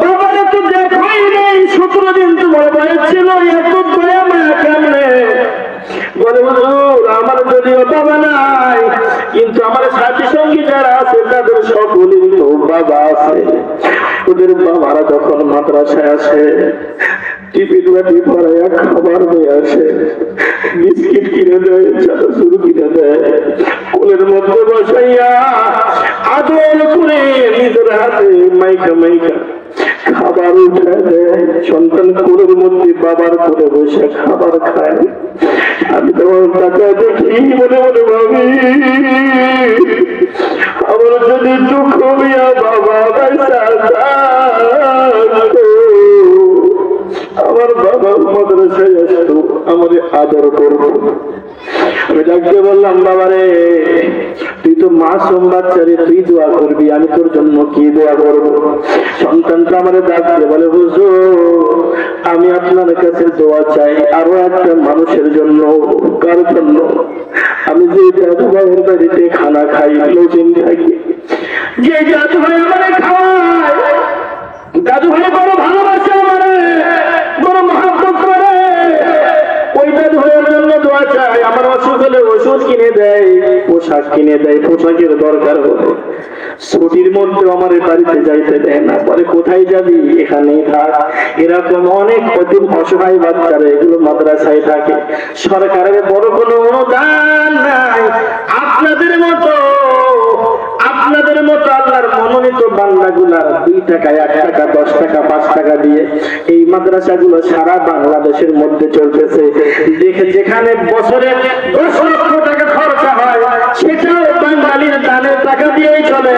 বাবারে তো দেখাই নেই, 17 দিন তোমার বয়স ছিল, এত দয়া মায়া কেমনে? বলে, হুজুর আমার যদিও বাবা নাই, কিন্তু আমার সাথী সঙ্গী যারা আছে তাদের সকলেরই তো বাবা আছে। ওদের বাবারা যখন মাদ্রাসায় আসে টিফিন বাটি ভরাইয়া খাবার নিয়ে আসে, বিস্কিট কিনে দেয়, চানাচুর কিনে দেয়, কোলের মধ্যে বসাইয়া আদর করে নিজের হাতে মাইকা মাইকা খাবার উঠে দেয়। সন্তান কোলের মধ্যে বাবার কোলে বসে খাবার খায়। আমি তখন তাকে দেখি মনে মনে ভাবি, আমার যদি দুঃখ হইয়া বাবা আমার বাবা মাদ্রাসায় আসতো, আমাদের আদর করবো। আমি ডাকতে বললাম, বাবারে তুই তো মাসুম বাচ্চারে, তুই দোয়া করবি, আমি তোর জন্য কি দোয়া করবো? সন্তানটা আমার ডাক দিয়ে বলে, হুজুর আমি আপনার কাছে দোয়া চাই আরো একটা মানুষের জন্য। কার জন্য? আমি যে দাদু ভাইয়ের বাড়িতে খানা খাই, লজিং থাকি, যে দাদু ভাই আমার খাওয়ায়, দাদু ভাই বড় ভালোবাসে আমারে, বড় মহব্বত করে, ওই দাদু ভাইয়ের জন্য দোয়া চাই। আমার অসুখ হলে ওষুধ কিনে দেয়, পোশাক কিনে দেয়, পোশাকের দরকার হলে ছুটির মধ্যে আমার বাড়িতে যাইতে দেয় না, পরে কোথায় যাবি, এখানেই থাক। এরকম অনেক অতীব অসহায় বাচ্চারা এগুলো মাদ্রাসায় থাকে, সরকারের বড় কোনো অনুদান নাই। আপনাদের মতো আল্লাহর মনোনীত বান্দাগুলা 2 টাকা, 1 টাকা, 10 টাকা, 5 টাকা দিয়ে এই মাদ্রাসাগুলো সারা বাংলাদেশের মধ্যে চলতেছে। যেখানে বছরে 10 লক্ষ টাকা খরচা হয়, সেটাও বাঙালির দানের টাকা দিয়েই চলে।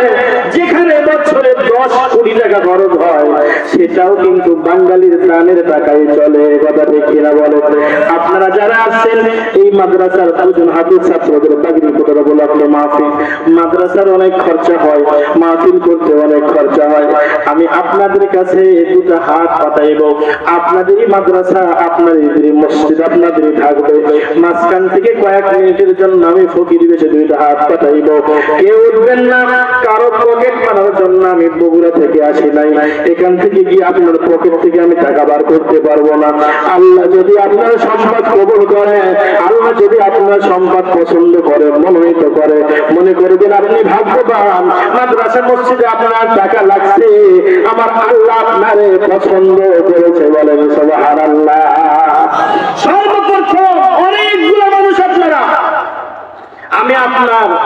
যেখানে বছরে 10 কোটি টাকা খরচ হয় সেটাও কিন্তু বাঙালির দানের টাকায় চলে। কথা ঠিক কিনা বলে? আপনারা যারা আছেন এই মাদ্রাসার দুজন হাফেজ ছাত্রদের পাগড়ি পটানো বলে আপনার মাহফিল, মাদ্রাসার অনেক খরচা হয়, মাহফিল করতে অনেক খরচা হয়। আমি আপনাদের কাছে দুটা হাত পাতাইব। আপনাদেরই মাদ্রাসা, আপনাদেরই মসজিদ, আপনাদেরই থাকবে। মাঝখান থেকে কয়েক মিনিটের জন্য আমি ফকির বেশে দুইটা হাত পাতাইব। কেউ উঠবেন না। কারো পকেট মারার জন্য আমি বগুড়া থেকে আসি নাই। এখান থেকে গিয়ে আপনার পকেট থেকে আমি টাকা বার করতে পারবো না। আল্লাহ যদি আপনার সম্পদ কবুল করে, আল্লাহ যদি আপনার সম্পদ পছন্দ করে, মনোনীত করে, মনে করবেন আপনি ভাগ্যবান। মাদ্রাসা মসজিদে আপনার টাকা লাগছে, আমার আল্লাহ আপনারে পছন্দ করেছে। বলেন সুবহানাল্লাহ। সর্বপ্রথম অনেকগুলো মানুষ আপনারা, আমি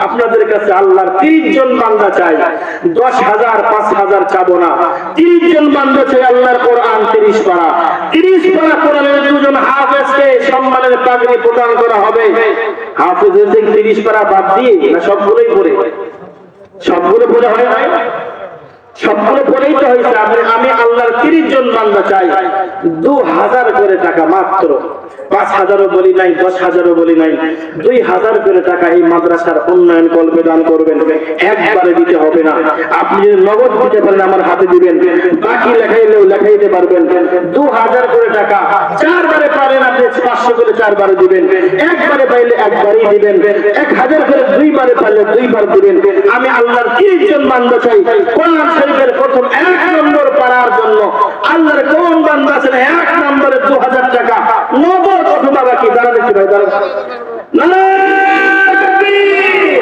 আপনাদের কাছে আল্লাহর 30 জন বান্দা চাই। 10,000 5,000 চাবো না। 30 জন বান্দা চাই। আল্লাহর কোরআন 30 পারা, 30 পারা কোরআনের দুজন হাফেজকে সম্মানের পাগড়ি প্রদান করা হবে। হাফেজের 30 পারা বাদ দিয়ে না সবগুলোই পড়ে? সবগুলো পড়ে হয় না? সবগুলো পড়েই তো হয়েছে। আমি আল্লাহর 30 জন বান্দা চাই। 2000 করে টাকা মাত্র, 5,000ও বলি নাই, 10,000ও বলি নাই, 2000 করে টাকা এই মাদ্রাসার উন্নয়ন কল্পে দান করবেন। একবারে দিতে হবে না। আপনি যদি নগদ দিতে পারেন আমার হাতে দিবেন, বাকি লেখাইলেও লেখাইতে পারবেন। 2000 করে টাকা 4 বারে পারেন আপনি 500 করে 4 বারে দিবেন। একবারে পাইলে একবারই দিবেন। 1000 করে 2 বারে পাইলে 2 বার দিবেন। আমি আল্লাহর 30 জন বান্দা চাই। কোরআন শরীফের প্রথম 1 নম্বর পারার জন্য আল্লাহর কোন বান্দা আছেন 1 নম্বরে 2000 টাকা নগদ অথবা বাকি? দাঁড়া দেখতে ভাই, দাঁড়া। নারায়ে তাকবীর,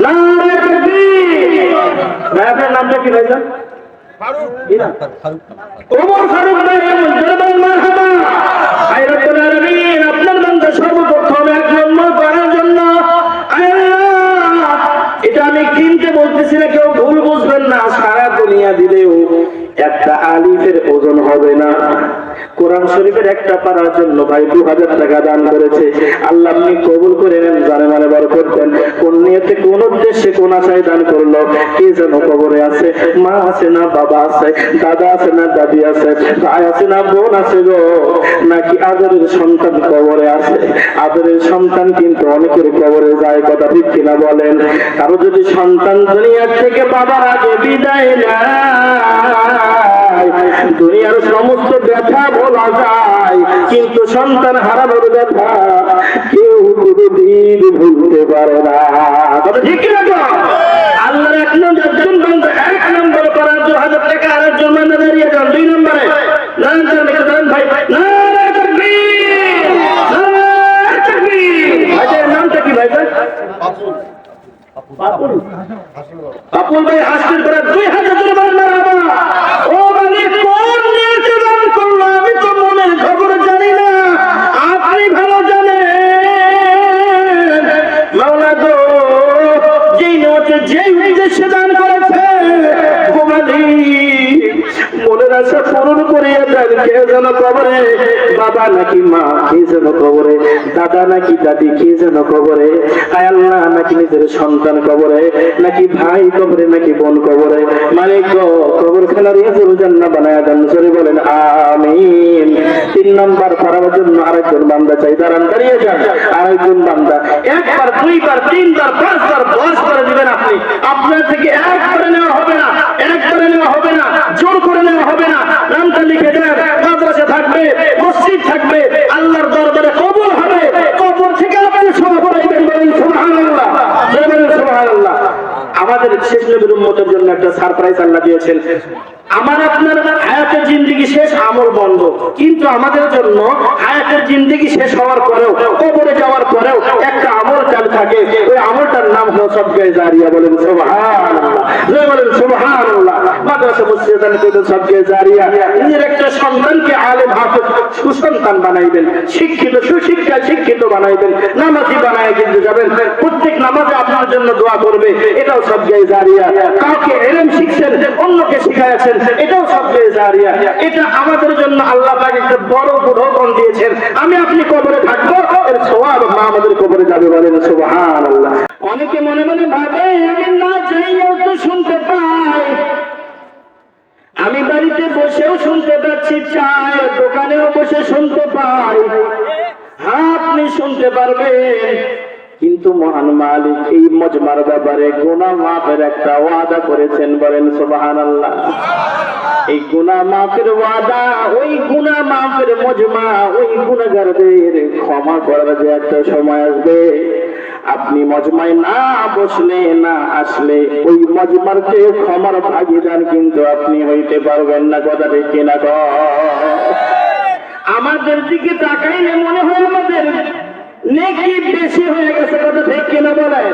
নারায়ে তাকবীর। ভাই আপনার নামটা কি ভাইজান? ফারুক। ওমর ফারুক ভাই, জনাব মারহাবা। আয় রব্বুল আলামিন, আপনার বান্দা সর্বপ্রথম 1 নম্বর পারার জন্য আল্লাহ, এটা আমি কিনতে বলতেছি না, কেউ ভুল বুঝবেন না। সারা দুনিয়া দিলেও একটা আলিফের ওজন হবে না। কোরআন শরীফের একটা পারার জন্য ভাই 2000 টাকা দান করেছে। আল্লাহ আপনি কবুল করে নেন, জানে মানে বরকত দেন। কোন নিয়তে, কোন উদ্দেশ্যে, কোন আশায় দান করলো কে যেন কবরে আছে। মা আছে না বাবা আছে, দাদা আছে না দাদি আছে, ভাই আছে না বোন আছে গো, নাকি আদরের সন্তান কবরে আছে? আদরের সন্তান কিন্তু অনেকের কবরে যায়। কথা ঠিক কিনা বলেন? কারো যদি সন্তান দুনিয়ার থেকে বাবার আগে বিদায় নেয়, দুনিয়ার সমস্ত ব্যথা বলা যায়, কিন্তু সন্তান হারানোর ব্যথা কেউ কোনদিন ভুলতে পারে না। ঠিক না? আল্লাহর 1 নম্বর করার 2000 টাকা আরেকজন বান্দা দাঁড়িয়ে যান 2 নম্বরে। ভাই নারায়ে তাকবীর, নারায়ে তাকবীর। ভাইদের নামটা কি ভাই? বাপুল ভাই হাসির করে 2000 করে মারহাবা। ও মানে কোন নিয়তে দান করলো আমি তো মনের খবর জানি না, আপনি ভালো জানেন। মাওলা গো, যেই নিয়তে যেই উদ্দেশ্যে দান করেছে ও মালিক, মনের আশা পূরণ করিয়া দেন। কে যেন কবরে বাবা নাকি মা, কে যেন কবরে দাদা নাকি দাদি, কে যেন কবরে আয় আল্লাহ, নাকি নিজের সন্তান কবরে, নাকি ভাই কবরে, নাকি বোন কবরে। মালিক গো, কবর খেলার ইয়াজুল জান্নাহ বানায়া দেন। সরি বলেন আমিন। 3 নম্বর পারার জন্য আরেকজন বান্দা চাই। দাঁড়ান, দাঁড়িয়ে যান। আরেকজন বান্দা 1 বার 2 বার 3 বার 5 বার 10 বার দিবেন আপনি। আপনার থেকে একবারে নেওয়া হবে না, একবারে নেওয়া হবে না, জোর করে নেওয়া হবে না। নামটা লিখে দেন, মাদ্রাসা থাকবে, মসজিদ থাকবে, আল্লাহর দরবারে কবুল হবে। কবর থেকে আপনি সব করাইবেন। বলেন সুবহানাল্লাহ, বলেন সুবহানাল্লাহ। আমাদের শেষ নবীর উম্মতের জন্য একটা সারপ্রাইজ আল্লাহ দিয়েছেন। আমার আপনার হায়াতের জিন্দেগি শেষ, আমল বন্ধ, কিন্তু আমাদের জন্য হায়াতের জিন্দেগি শেষ হওয়ার পরেও, কবরে যাওয়ার পরেও একটা আমল চালু থাকে। ওই আমলটার নাম হলো সদকায়ে জারিয়া। বলেন সুবহানাল্লাহ, বলেন সুবহানাল্লাহ। মাদ্রাসা মসজিদে কিন্তু সবচেয়ে জারিয়া। নিজের একটা সন্তানকে আলেম হাফেজ সুসন্তান বানাইবেন, শিক্ষিত সুশিক্ষায় শিক্ষিত বানাইবেন, নামাজি বানায় কিন্তু যাবেন। প্রত্যেক নামাজে আপনার জন্য দোয়া করবে, এটাও সবচেয়ে জারিয়া। কাউকে ইলম শিখছেন, অন্যকে শিখাচ্ছেন, এটাও সবচেয়ে জারিয়া। এটা আমাদের জন্য আল্লাহ পাক একটা বড় গুণগণ দিয়েছেন। আমি আপনি কবরে থাকবো, এর সওয়াব মা আমাদের কবরে যাবে, বলেন সুবহানাল্লাহ। অনেকে মনে মনে ভাবে আমি না চাইলেও তো শুনতে পাই, আমি বাড়িতে বসেও শুনতে পাচ্ছি, চায়ের দোকানেও বসে শুনতে পাই। হ্যাঁ, আপনি শুনতে পারবেন, কিন্তু মহান মালিক এই মজমার ব্যাপারে গুনাহ মাফের একটা ওয়াদা করেছেন, বলেন সুবহানাল্লাহ। এই গুনাহ মাফের ওয়াদা, ওই গুনাহ মাফের মজমা, ওই গুনাহগারদের ক্ষমা করার যে একটা সময় আসবে, আপনি মজমায় না বসলে না আসলে ওই মজমার যে ক্ষমার ভাগীদার কিন্তু আপনি হইতে পারবেন না। কথা ঠিক কিনা? আমাদের দিকে তাকাইলে মনে হয় আমাদের নেকি বেশি হয়ে গেছে। কথা ঠিক কিনা বলেন?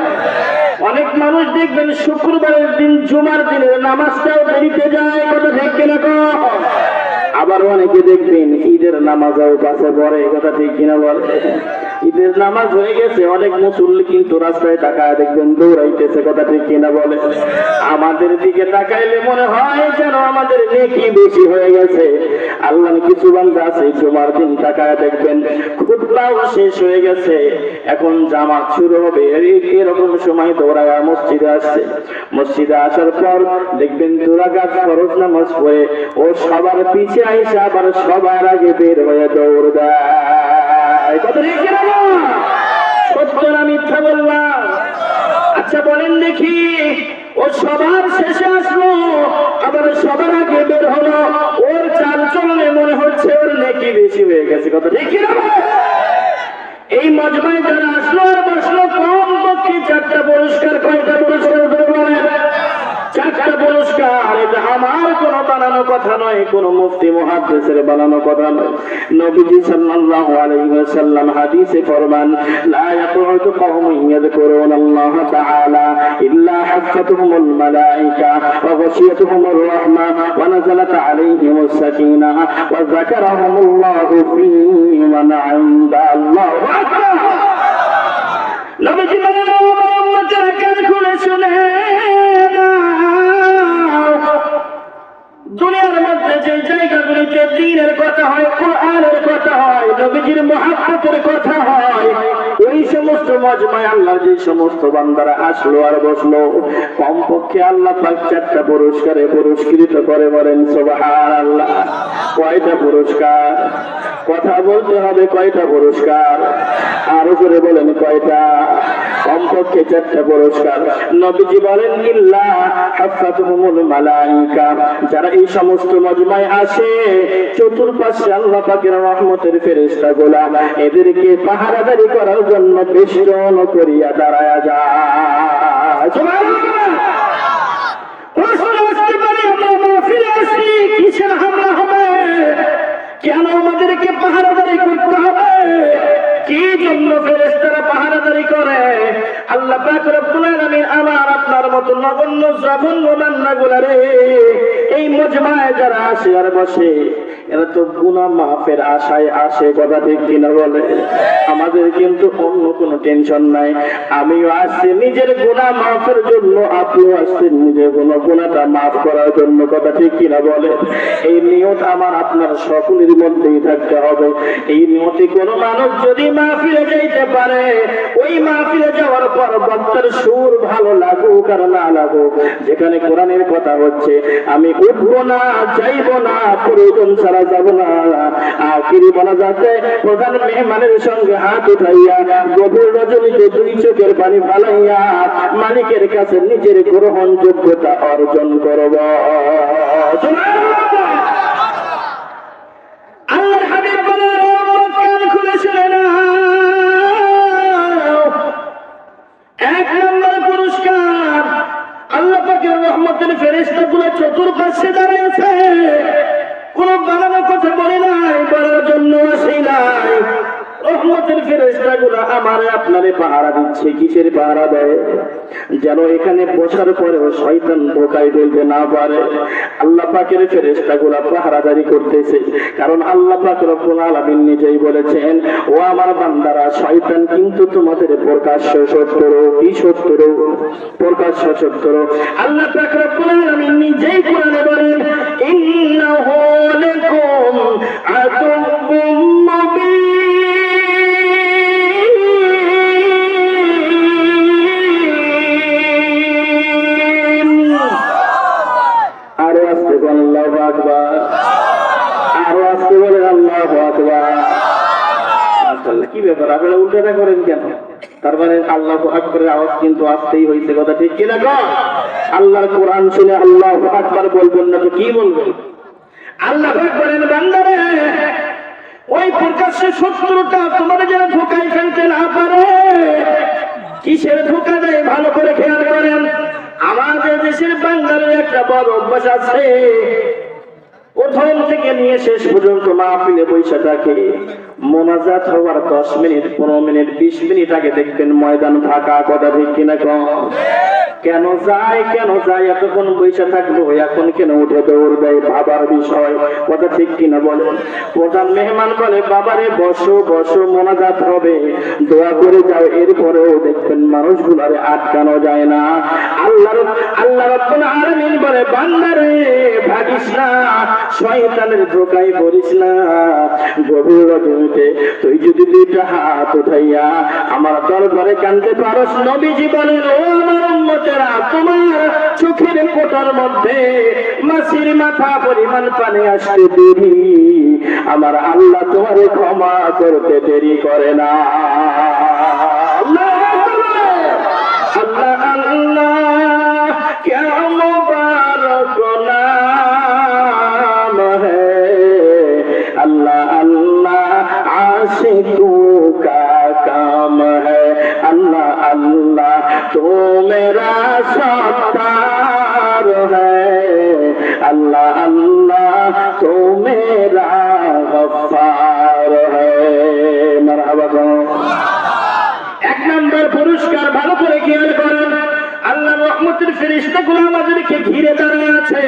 অনেক মানুষ দেখবেন শুক্রবারের দিন জুমার দিনের নামাজটাও দেরিতে যায়। কথা ঠিক কিনা? আবার অনেকে দেখবেন ঈদের নামাজও কাছে পড়ে। কথা ঠিক কিনা বলে? ঈদের নামাজ হয়ে গেছে, অনেক মুসল্লি কিন্তু রাস্তায় তাকায় দেখবেন দৌড়াইতেছে। কথা ঠিক কিনা বলে? আমাদের দিকে তাকাইলে মনে হয় যেন আমাদের নেকি বেশি হয়ে গেছে। আল্লাহর কিছু বান্দা আছে জুমার দিন তাকায় দেখবেন খুতবাও শেষ হয়ে গেছে, এখন জামাত শুরু হবে, এরকম সময় দৌড়ায় মসজিদে আসছে। মসজিদে আসার পর দেখবেন 2 রাকাত ফরজ নামাজ পড়ে ও সবার পিছে আইসা আবার সবার আগে বের হয়ে দৌড় দেয়। কত সত্য না মিথ্যা বললাম? আচ্ছা বলেন দেখি, ও সবার শেষে আসলো আবার সবার আগে বের হলো, ওর চাল চলনে মনে হচ্ছে ওর নেকি বেশি হয়ে গেছে। কত ঠিক কিনা? এই মজমায় যারা আসলো আর বসলো কম পক্ষে 4টা পুরস্কার। কয়টা পুরস্কার? 4টা পুরস্কার। এটা আমার কোন বানানো কথা নয়, কোন মুফতি মুহাদ্দিসের বানানো কথা নয়। নবীজি সাল্লাল্লাহু আলাইহি ওয়াসাল্লাম হাদিসে ফরমান, লা ইয়াকুতু কওমুন ইয়াযকুরুনাল্লাহ তাআলা ইল্লা হাফাতুহুমুল মালায়েকা ওয়া গাশিয়াতুহুমুর রাহমা ওয়া নাযালাত আলাইহিমুস সাকিনাহ ওয়া যাকারাহুমুল্লাহু ফী মান 'ইনদা। আল্লাহু আকবার। নবীজি বলেন, উম্মতের কান খুলে শুনে দুনিয়ার মধ্যে যে জায়গাগুলিতে দ্বীনের কথা হয়, কোরআনের কথা হয়, নবীজির মুহাব্বতের কথা হয়, ওই সমস্ত মজমায় আল্লাহর যে সমস্ত বান্দারা আসলো আর বসলো, কমপক্ষে আল্লাহ পাক 4টা পুরস্কারে পুরস্কৃত করে, বলেন সুবহানাল্লাহ। কয়টা পুরস্কার? কথা বলতে হবে, কয়টা পুরস্কার? আরো করে বলেন কয়টা? কমপক্ষে 4টা পুরস্কার। নবীজি বলেন, ইল্লা হাফাতুহুমুল মালায়েকা, যারা এই সমস্ত মজমায় আসে চতুর্পাশে আল্লাহ পাকের রহমতের ফেরেশতাগুলা এদেরকে পাহারাদারি করার জন্য বেষ্টন করিয়া দাঁড়ায়া যায়। সুবহানাল্লাহ। প্রশ্ন আসতে পারে, আমরা মাহফিলে আসি, কিসের হামলা হবে? কেন আমাদেরকে পাহারাদারি করতে হবে? কি জন্য ফেরেশতারা পাহারাদারি করে? আল্লাহ পাক রব্বুল আলামিন আমার আপনার মত নগণ্য জঘন্য বান্দাগুলারে এই মজমায় যারা আসে আর বসে, এরা তো গুনাহ মাফের আশায় আসে। কথা ঠিক কিনা বলে? আমাদের কিন্তু অন্য কোনো টেনশন নাই। আমিও আসছি নিজের গুনাহ মাফের জন্য, আপনিও আসছেন নিজের গুনাহটা মাফ করার জন্য। কথা ঠিক কিনা বলে? এই নিয়ত আমার আপনার সকলের মধ্যেই থাকতে হবে। এই নিয়তে কোনো মানুষ যদি মাহফিলে যাইতে পারে, ওই মাহফিলে যাওয়ার পর বক্তার সুর ভালো লাগুক আর না লাগুক, যেখানে কোরআনের কথা হচ্ছে, আমি উঠবো না, যাইবো না, প্রয়োজন ছাড়া যাব না। আখিরি বলা যাতে প্রধান মেহমানের সঙ্গে হাত উঠাইয়া গভীর রজনীতে 2 চোখের পানি ফালাইয়া মালিকের কাছে নিজের গ্রহণযোগ্যতা অর্জন করব। আল্লাহর হাবিব বলেন, কান খুলে শুনে না। 1 নম্বর পুরস্কার, আল্লাহ পাকের রহমতের ফেরেশতাগুলো চতুর্পাশে দাঁড়িয়েছে। কোন বানানোর কথা বলি নাই, বলার জন্য আসি নাই। রহমতের ফেরেশতাগুলো আমারে আপনারে পাহারা দিচ্ছে। কিসের পাহারা দেয়? যেন এখানে বসার পরেও শয়তান ধোঁকায় ফেলতে না পারে। আল্লাহ পাকের ফেরেশতাগুলো পাহারাদারি করতেছে, কারণ আল্লাহ পাক রব্বুল আলামিন নিজেই বলেছেন, ও আমার বান্দারা, শয়তান কিন্তু তোমাদের প্রকাশ্য শত্রু। কি শত্রু? প্রকাশ্য শত্রু। আল্লাহ পাক রব্বুল আলামিন নিজেই কোরআনে বলেন, ইন্নাহু লাকুম আদুউম মুবিন। আল্লাহু আকবার, আরো আস্তে বলেন আল্লাহু আকবার। মাশাআল্লাহ, কি ব্যাপার আপনারা উল্টাটা করেন কেন? তার মানে আল্লাহু আকবারের আওয়াজ কিন্তু আসতেই হইছে, কথা ঠিক কিনা গো? আল্লাহর কোরআন শুনে আল্লাহু আকবার বলবেন না তো কি বলবেন? আল্লাহ পাক বলেন, বান্দারে, ওই প্রকাশ্যে শত্রুটা তোমাদের যেন ধোঁকায় ফেলতে না পারে। কিসের ধোঁকা দেয় ভালো করে খেয়াল করেন। আমাদের দেশের বাঙালির একটা বড় অভ্যাস আছে, প্রথম থেকে নিয়ে শেষ পর্যন্ত মাহফিলে বৈশা থাকে, মোনাজাত হওয়ার 10 মিনিট 15 মিনিট 20 মিনিট আগে দেখবেন ময়দান ফাঁকা। কথা ঠিক কিনা কম? কেন যায় এতক্ষণ বৈশা থাকলো, এখন কেন উঠে দৌড় দেয়? ভাবার বিষয়। কথা ঠিক কিনা বলেন? প্রধান মেহমান বলে, বাবারে বসো বসো, মোনাজাত হবে, দোয়া করে যাও। এরপরেও দেখবেন মানুষগুলারে আটকানো যায় না। আল্লাহ রাব্বুল আলামিন বলে, বান্দারে ভাগিস না, শয়তানের ধোঁকায় পড়িস না। গভীর রজনীতে তুই যদি 2টা হাত উঠাইয়া আমার দরবারে কাঁদতে পারস, নবীজি বলেন, ও আমার উম্মতেরা, তোমার চোখের কোটার মধ্যে মাছির মাথা পরিমাণ পানি আসতে দেরি, আমার আল্লাহ তোমারে ক্ষমা করতে দেরি করে না। আল্লাহ আল্লাহ আল্লাহ, क्या मुबारक नाम है, अल्लाह अल्लाह आशिकों का काम है, अल्लाह अल्लाह तो मेरा सत्तार है, अल्लाह अल्लाह तो मेरा गफ्फार है। मरहबा। এক নম্বর পুরস্কার ভালো করে খেয়াল করেন, আল্লাহর রহমতের ফেরেশতাগুলো আমাদেরকে ঘিরে দাঁড়িয়ে আছে।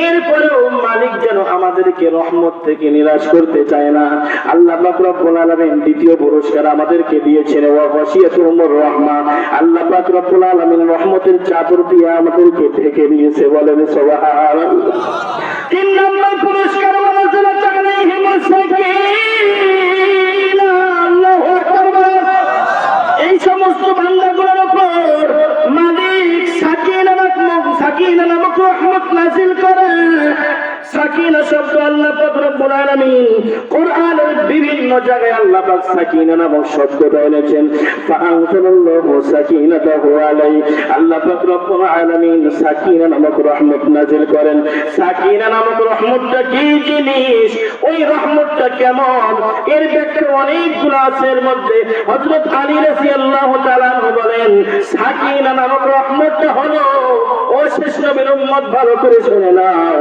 এরপরেও মালিক যেন আমাদেরকে রহমত থেকে নিরাশ করতে চায় না। আল্লাহ পাক রব্বুল আলামিন দ্বিতীয় পুরস্কার আমাদেরকে দিয়েছেন, ওয়া গাশিয়াতুহুমুর রাহমা। আল্লাহ পাক রব্বুল আলামিন রহমতের চাদর দিয়ে আমাদেরকে ঢেকে দিয়েছে। বলেন সুবহানাল্লাহ। 3 নম্বর পুরস্কার, ওয়ানাযালাত আলাইহিমুস সাকিনা। আল্লাহু আকবার। এই সমস্ত বান্দাগুলোর উপর মালিক সাকিনা নামক রহমত নাযিল করে। সাকিনা শব্দ আল্লাহ পাক রব্বুল আলামিন কোরআনের বিভিন্ন জায়গায় আল্লাহ পাক সাকিনা নামক শব্দটা এনেছেন। ফাআনজালাল্লাহু সাকিনাতাহু আলাইহি। আল্লাহ পাক রব্বুল আলামিন সাকিনা নামক রহমত নাযিল করেন। সাকিনা নামক রহমতটা কি জিনিস, ওই রহমতটা কেমন, এর ব্যাখ্যা অনেকগুলো আছে। এর মধ্যে হযরত আলী রাদিয়াল্লাহু তাআলা আনহু বলেন, সাকিনা নামক রহমতটা হলো, ও শেষ নবীর উম্মত ভালো করে শুনে নাও,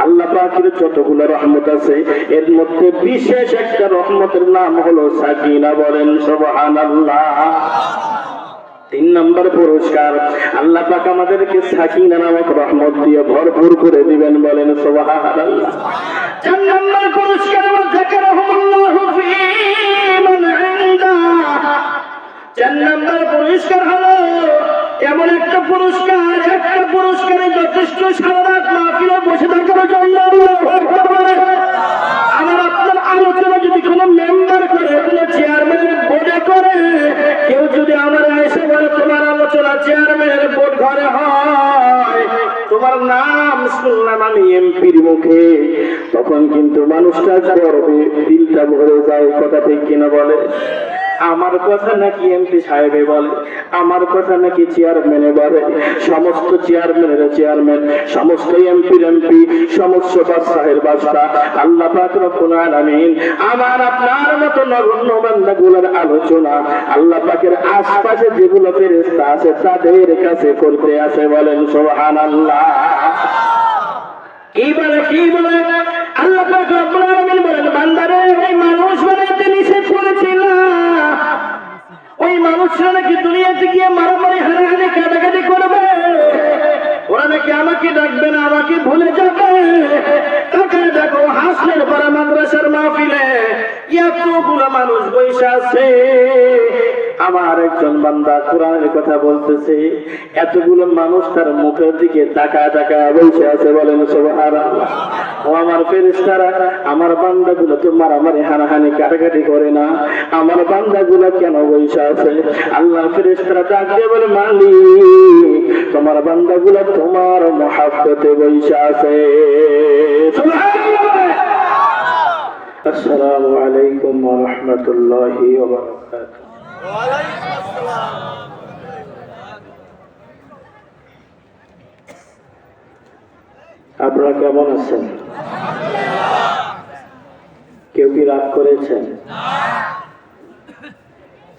আল্লাহ পাকের যতগুলো রহমত আছে এর মধ্যে বিশেষ একটা রহমতের নাম হলো সাকিনা। বলেন সুবহানাল্লাহ। 3 নম্বর পুরস্কার, আল্লাহ পাক আমাদেরকে সাকিনা নামক রহমত দিয়ে ভরপুর করে দিবেন। বলেন সুবহানাল্লাহ। 4 নম্বর পুরস্কার, যাকারাহুল্লাহু ফি মান ইনদা। 4 নম্বর পুরস্কার হলো এমন একটা পুরস্কার, একটা পুরস্কারে যথেষ্ট সারা রাত মাহফিলে বসে থাকার জন্য। আমার আপনার আলোচনা যদি কোনো মেম্বার করে, কোনো চেয়ারম্যানের বোর্ডে করে, কেউ যদি আমার এসে বলে তোমার আলোচনা চেয়ারম্যানের বোর্ড ঘরে হয়, তোমার নাম শুনলাম আমি এমপির মুখে, তখন কিন্তু মানুষটা গর্বে দিলটা ভরে যায়। কথা ঠিক কিনা বলে? আমার কথা নাকি এমপি সাহেবে বলে, আমার কথা নাকি চেয়ারম্যানে বলে। সমস্ত চেয়ারম্যানের চেয়ারম্যান, সমস্ত এমপির এমপি, সমস্ত বাদশাহের বাদশা। আল্লাহ পাক রব্বুল আলামিন আমার আপনার মতো নগণ্য বান্দাগুলোর আলোচনা আল্লাহ পাকের আশপাশে যেগুলো ফেরেশতা আছে তাদের কাছে করতে আসে। বলেন সুবহানাল্লাহ। কি বলে আল্লাহ পাক রব্বুল আলামিন বলেন, বান্দারে ওই মানুষ বানাইতে নিষেধ করেছিলাম, ওই মানুষরা নাকি দুনিয়াতে গিয়ে মারামারি হানাহানি কাটাকাটি করবে, ওরা নাকি আমাকে ডাকবে না, আমাকে ভুলে যাবে। তাকায় দেখো হাসনের পাড়া মাদ্রাসার মাহফিলে এতগুলো মানুষ বসে আছে, আমার একজন বান্দা কোরআনের কথা বলতেছে, এতগুলো মানুষ তার মুখের দিকে তাকায় তাকায় বসে আছে। বলেন সুবহানাল্লাহ। ও আমার ফেরেশতারা, আমার বান্দাগুলো তো মারামারি হানাহানি কাটাকাটি করে না, আমার বান্দাগুলো কেন বসে আছে? আল্লাহ ফেরেশতারা ডাক দিয়ে বলে, মালিক তোমার বান্দাগুলো তোমার মহব্বতে বসে আছে। সুবহানাল্লাহ। আসসালামু আলাইকুম ওয়া রাহমাতুল্লাহি ওয়া বারাকাতুহু। আপনারা কেমন আছেন? কেউ কি রাগ করেছেন?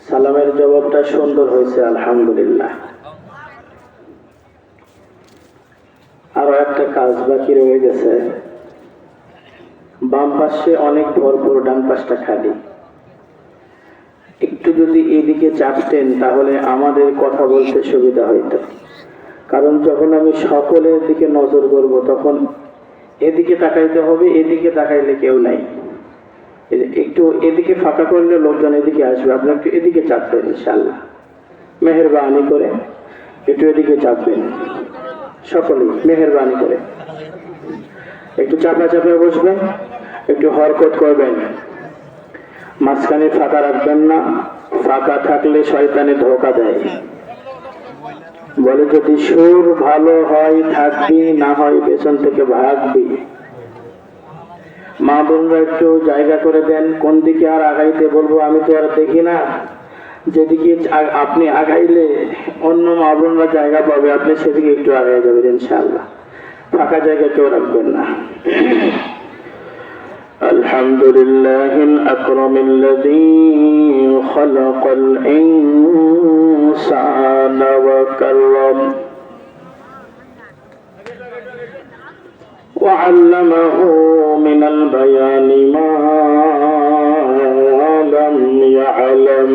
সালামের জবাবটা সুন্দর হয়েছে, আলহামদুলিল্লাহ। আরো একটা কাজ বাকি রয়ে গেছে। বাম পাশে অনেক ভরপুর, ডান পাশটা খালি। একটু যদি এদিকে চাপতেন তাহলে আমাদের কথা বলতে সুবিধা হইতো, কারণ যখন আমি সকলের দিকে নজর করব তখন এদিকে তাকাইতে হবে, এদিকে তাকাইলে কেউ নাই। একটু এদিকে ফাঁকা করলে লোকজন এদিকে আসবে, আপনি একটু এদিকে চাপবেন ইনশাআল্লাহ, মেহেরবানি করে একটু এদিকে চাপবেন সকলেই, মেহেরবানি করে একটু চাপা চাপে বসবেন, একটু হরকত করবেন, মাঝখানে ফাঁকা রাখবেন না, ফাঁকা থাকলে শয়তানে ধোঁকা দেয়। বলে যদি সুর ভালো হয় থাকবি, না হয় পেছন থেকে ভাগবি। মা বোনরা একটু জায়গা করে দেন, কোন দিকে আর আগাইতে বলবো আমি তো আর দেখি না, যেদিকে আপনি আগাইলে অন্য মা বোনরা জায়গা পাবে, আপনি সেদিকে একটু আগাই যাবেন ইনশাআল্লাহ, ফাঁকা জায়গা কেউ রাখবেন না। আলহামদুলিল্লাহিল আকরামিল্লাযী খালাকাল ইনসানা ওয়া কাররাম ওয়া আল্লামাহু মিনাল বায়ানি মা লাম ইয়ালাম।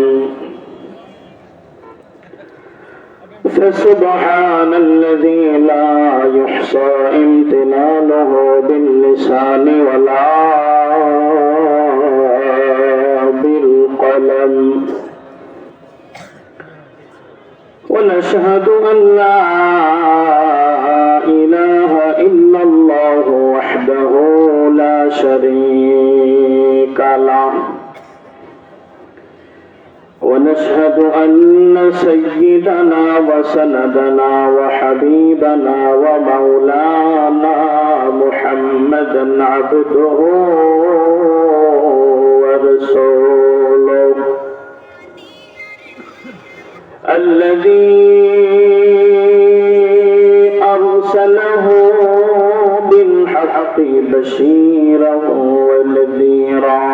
فسبحان الذي لا يحصى امتنانه باللسان ولا بالقلم، ونشهد أن لا إله إلا الله وحده لا شريك له، ونشهد أن سيدنا وسندنا وحبيبنا ومولانا محمدا عبده ورسوله الذي أرسله بالحق بشيرا ونذيرا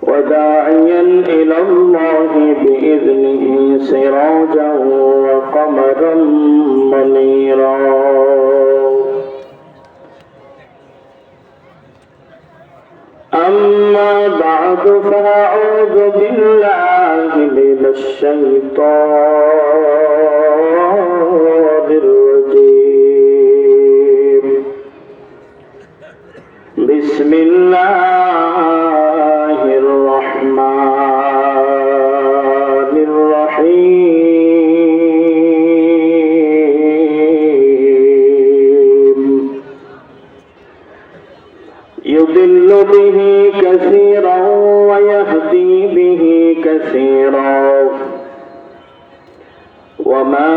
وداعيا إلى الله بإذنه سراجا وقمرا منيرا. أما بعد فأعوذ بالله من الشيطان الرجيم. بسم الله الرحمن الرحيم. يضل به كثيرا ويهدي به كثيرا وما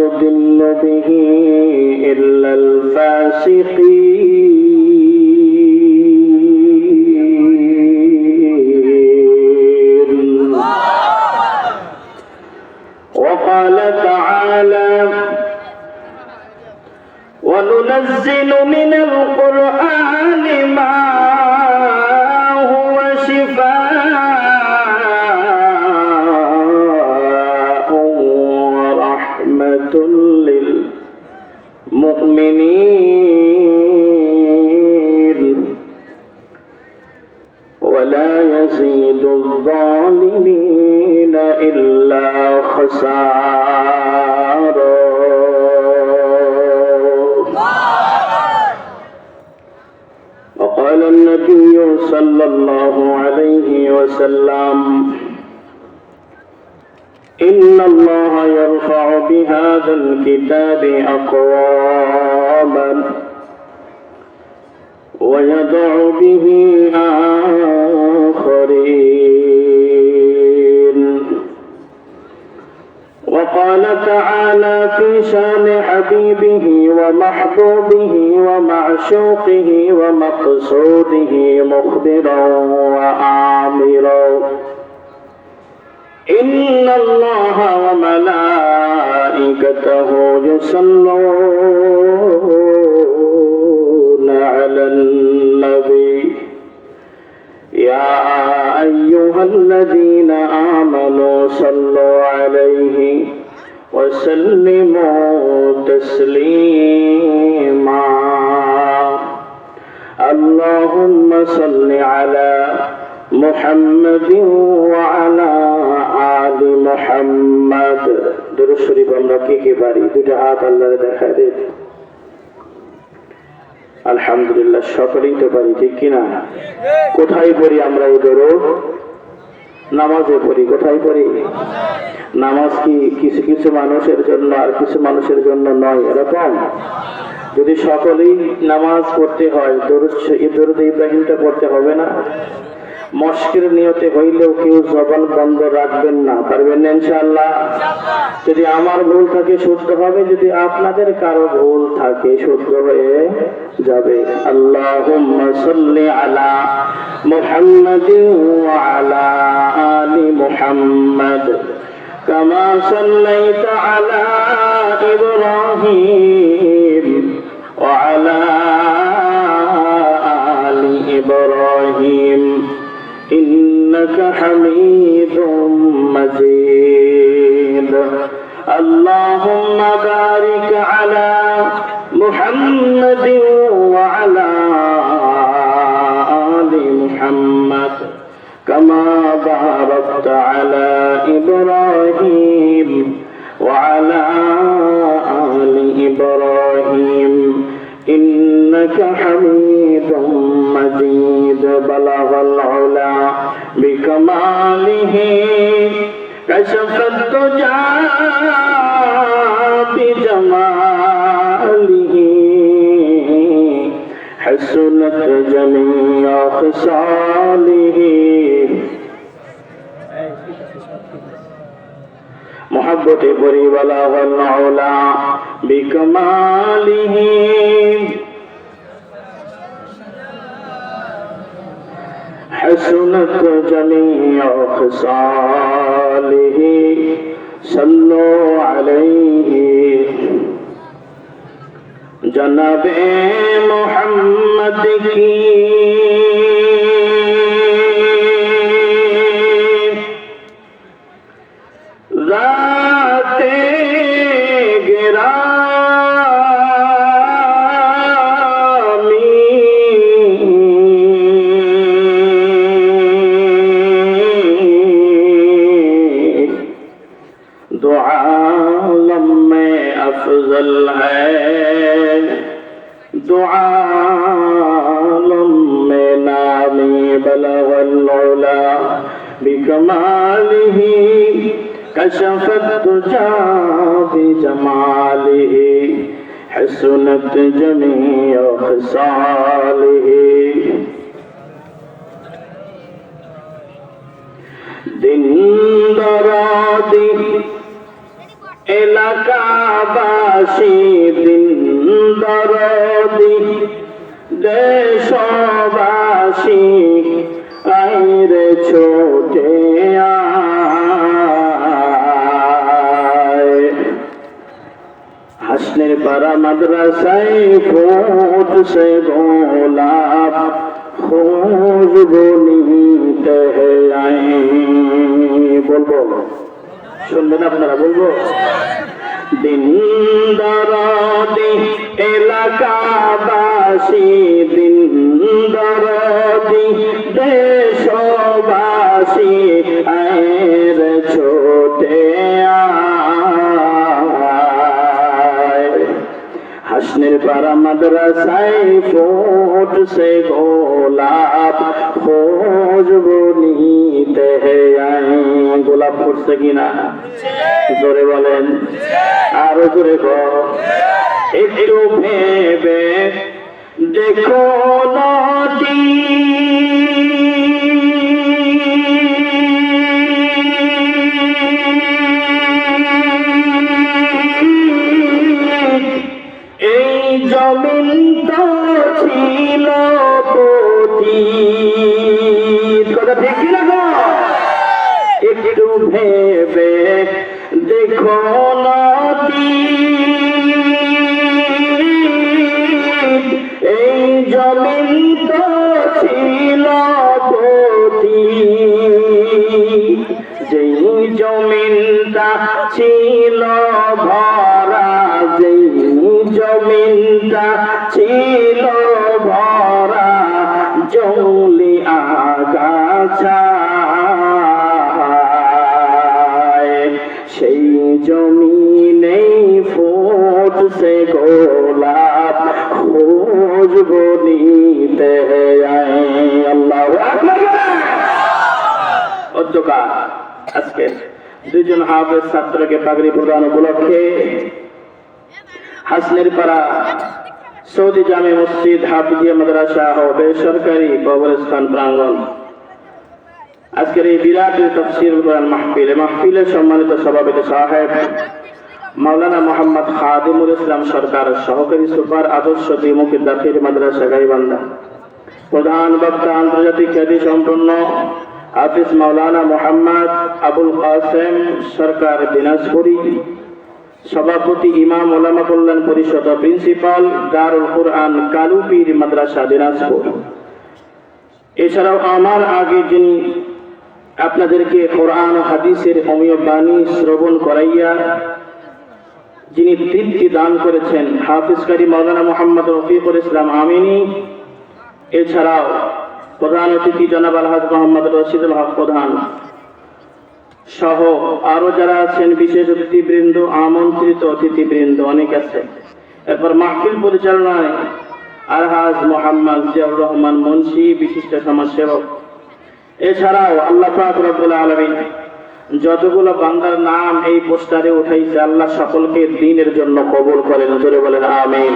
يضل به إلا الفاسقين. وقال تعالى: وننزل من القرآن ما هو شفاء ورحمة للمؤمنين يزيد الظالمين إلا خسارا. وقال النبي صلى الله عليه وسلم إن الله يرفع بهذا الكتاب أقواما ويضع به آخرين. وقال تعالى في شان حبيبه ومحبوبه ومعشوقه ومقصوده مخبرا وآمرا إن الله وملائكته يصلون على النبي يا أيها الذين آمنوا صلوا عليه وسلموا تسليما. اللهم صل على محمد وعلى آل محمد. দুরূদ শরীফ আমরা কে পারি? দুটো হাত আল্লাহর দেখায় দেন। আলহামদুলিল্লাহ, সকলেই তো পারি, ঠিক কিনা? কোথায় পড়ি আমরা এই দরুদ? নামাজে পড়ি। কোথায় পড়ি? নামাজ কি কিছু কিছু মানুষের জন্য আর কিছু মানুষের জন্য নয়, এরকম? যদি সকলেই নামাজ পড়তে হয়, দরুদ ইব্রাহিমটা পড়তে হবে না? মস্কের নিয়তে হইলেও কেউ জবান বন্ধ রাখবেন না, পারবেন না ইনশাআল্লাহ? যদি আমার ভুল থাকে শুদ্ধ হবে, যদি আপনাদের কারো ভুল থাকে শুদ্ধ হয়ে যাবে। আল্লাহুম্মা সাল্লি আলা মুহাম্মাদিন ওয়া আলা আলি মুহাম্মাদ কামা সাল্লাইতা আলা ইব্রাহিম ওয়া আলা আলি ইব্রাহিম إنك حميد مجيد. اللهم بارك على محمد وعلى آل محمد كما باركت على إبراهيم وعلى آل إبراهيم إنك حميد مجيد. بلغ العلا بكماله كشف الدجى بجماله حسنت جميع خصاله. محبت بری بلغ العلا بكماله حسنت جميع خصاله. صلوا عليه. جناب محمد کی ذات عالم میں افضل ہے، دو عالم میں نامی بلغ العلا بکمالہ کشف الدجى بجمالہ حسنت جمیع خصالہ. দিন দরাদি এলাকাবাসী, দিন দরাদি দেশবাসী, আইরে ছোটে আয়। হাসনের পাড়া মাদ্রাসায় ফুটছে গোলাপ, খুশবু নিতে আয়। বলবো, শুনবেন আপনারা? বলবো। দিন দরাদি এলাকাবাসী, দিন দরাদি দেশ বাসী আয়ের ছোটে আয় হাসনের পারা মাদ্রাসায় ফুটছে গোলাপ খুশবু নিতে আয় গোলাপ ফুটছে কিনা জোরে বলেন আরো জোরে বল একটু ভেবে দেখো নদী এই জমিন তো ছিল পতিত কথা ঠিক কি না একটু ভেবে দেখো নদী এই জমিন তো ছিল পতিত যেই জমিনটা ছিল ভরা যেই জমিনটা ছিল ভরা জঙ্গলি আগাছা সেই জমিনেই ফুটছে গোলাপ খুশবু নিতে আয় আল্লাহু আকবার অধ্যকার আজকে দুজন হাফেজ ছাত্রকে পাগড়ি প্রদান উপলক্ষে হাসনের পাড়া সৌদি জামে মসজিদ হাফিজিয়া মাদ্রাসা ও বেসরকারি কবরস্থান প্রাঙ্গণ আজকের এই বিরাট তাফসীর কোরআন মাহফিলের সম্মানিত সভাপতি সাহেব মাওলানা মোহাম্মদ খাদিমুল ইসলাম সরকার সহকারী সুপার আদর্শ দ্বিমুখী দাখিল মাদ্রাসা গাইবান্ধা প্রধান বক্তা আন্তর্জাতিক খ্যাতি সম্পন্ন হাফিজ মাওলানা মোহাম্মদ আবুল কাসেম সরকার দিনাজপুরি সভাপতি ইমাম ওলামা কল্যাণ পরিষদ প্রিন্সিপাল দারুল কুরআন কালুপীর মাদ্রাসা দিনাজপুর এছাড়াও আমার আগে যিনি আপনাদেরকে কোরআন হাদিসের অমীয় বাণী শ্রবণ করাইয়া যিনি তৃপ্তি দান করেছেন হাফিজ কারি মাওলানা মোহাম্মদ রফিকুল ইসলাম আমিনী এছাড়াও প্রধান অতিথি জনাব আলহাজ মোহাম্মদ রশিদুল হক প্রধান সহ আরো যারা আছেন বিশেষ অতিথিবৃন্দ আমন্ত্রিত অতিথিবৃন্দ অনেক আছে এরপর মাহফিল পরিচালনায় আলহাজ মোহাম্মদ জিয়াউর রহমান মুন্সি বিশিষ্ট সমাজসেবক এছাড়াও আল্লাহ পাক রব্বুল আলামিন যতগুলো বান্দার নাম এই পোস্টারে উঠাইছে আল্লাহ সকলকে দ্বীনের জন্য কবুল করেন জোরে বলেন আমিন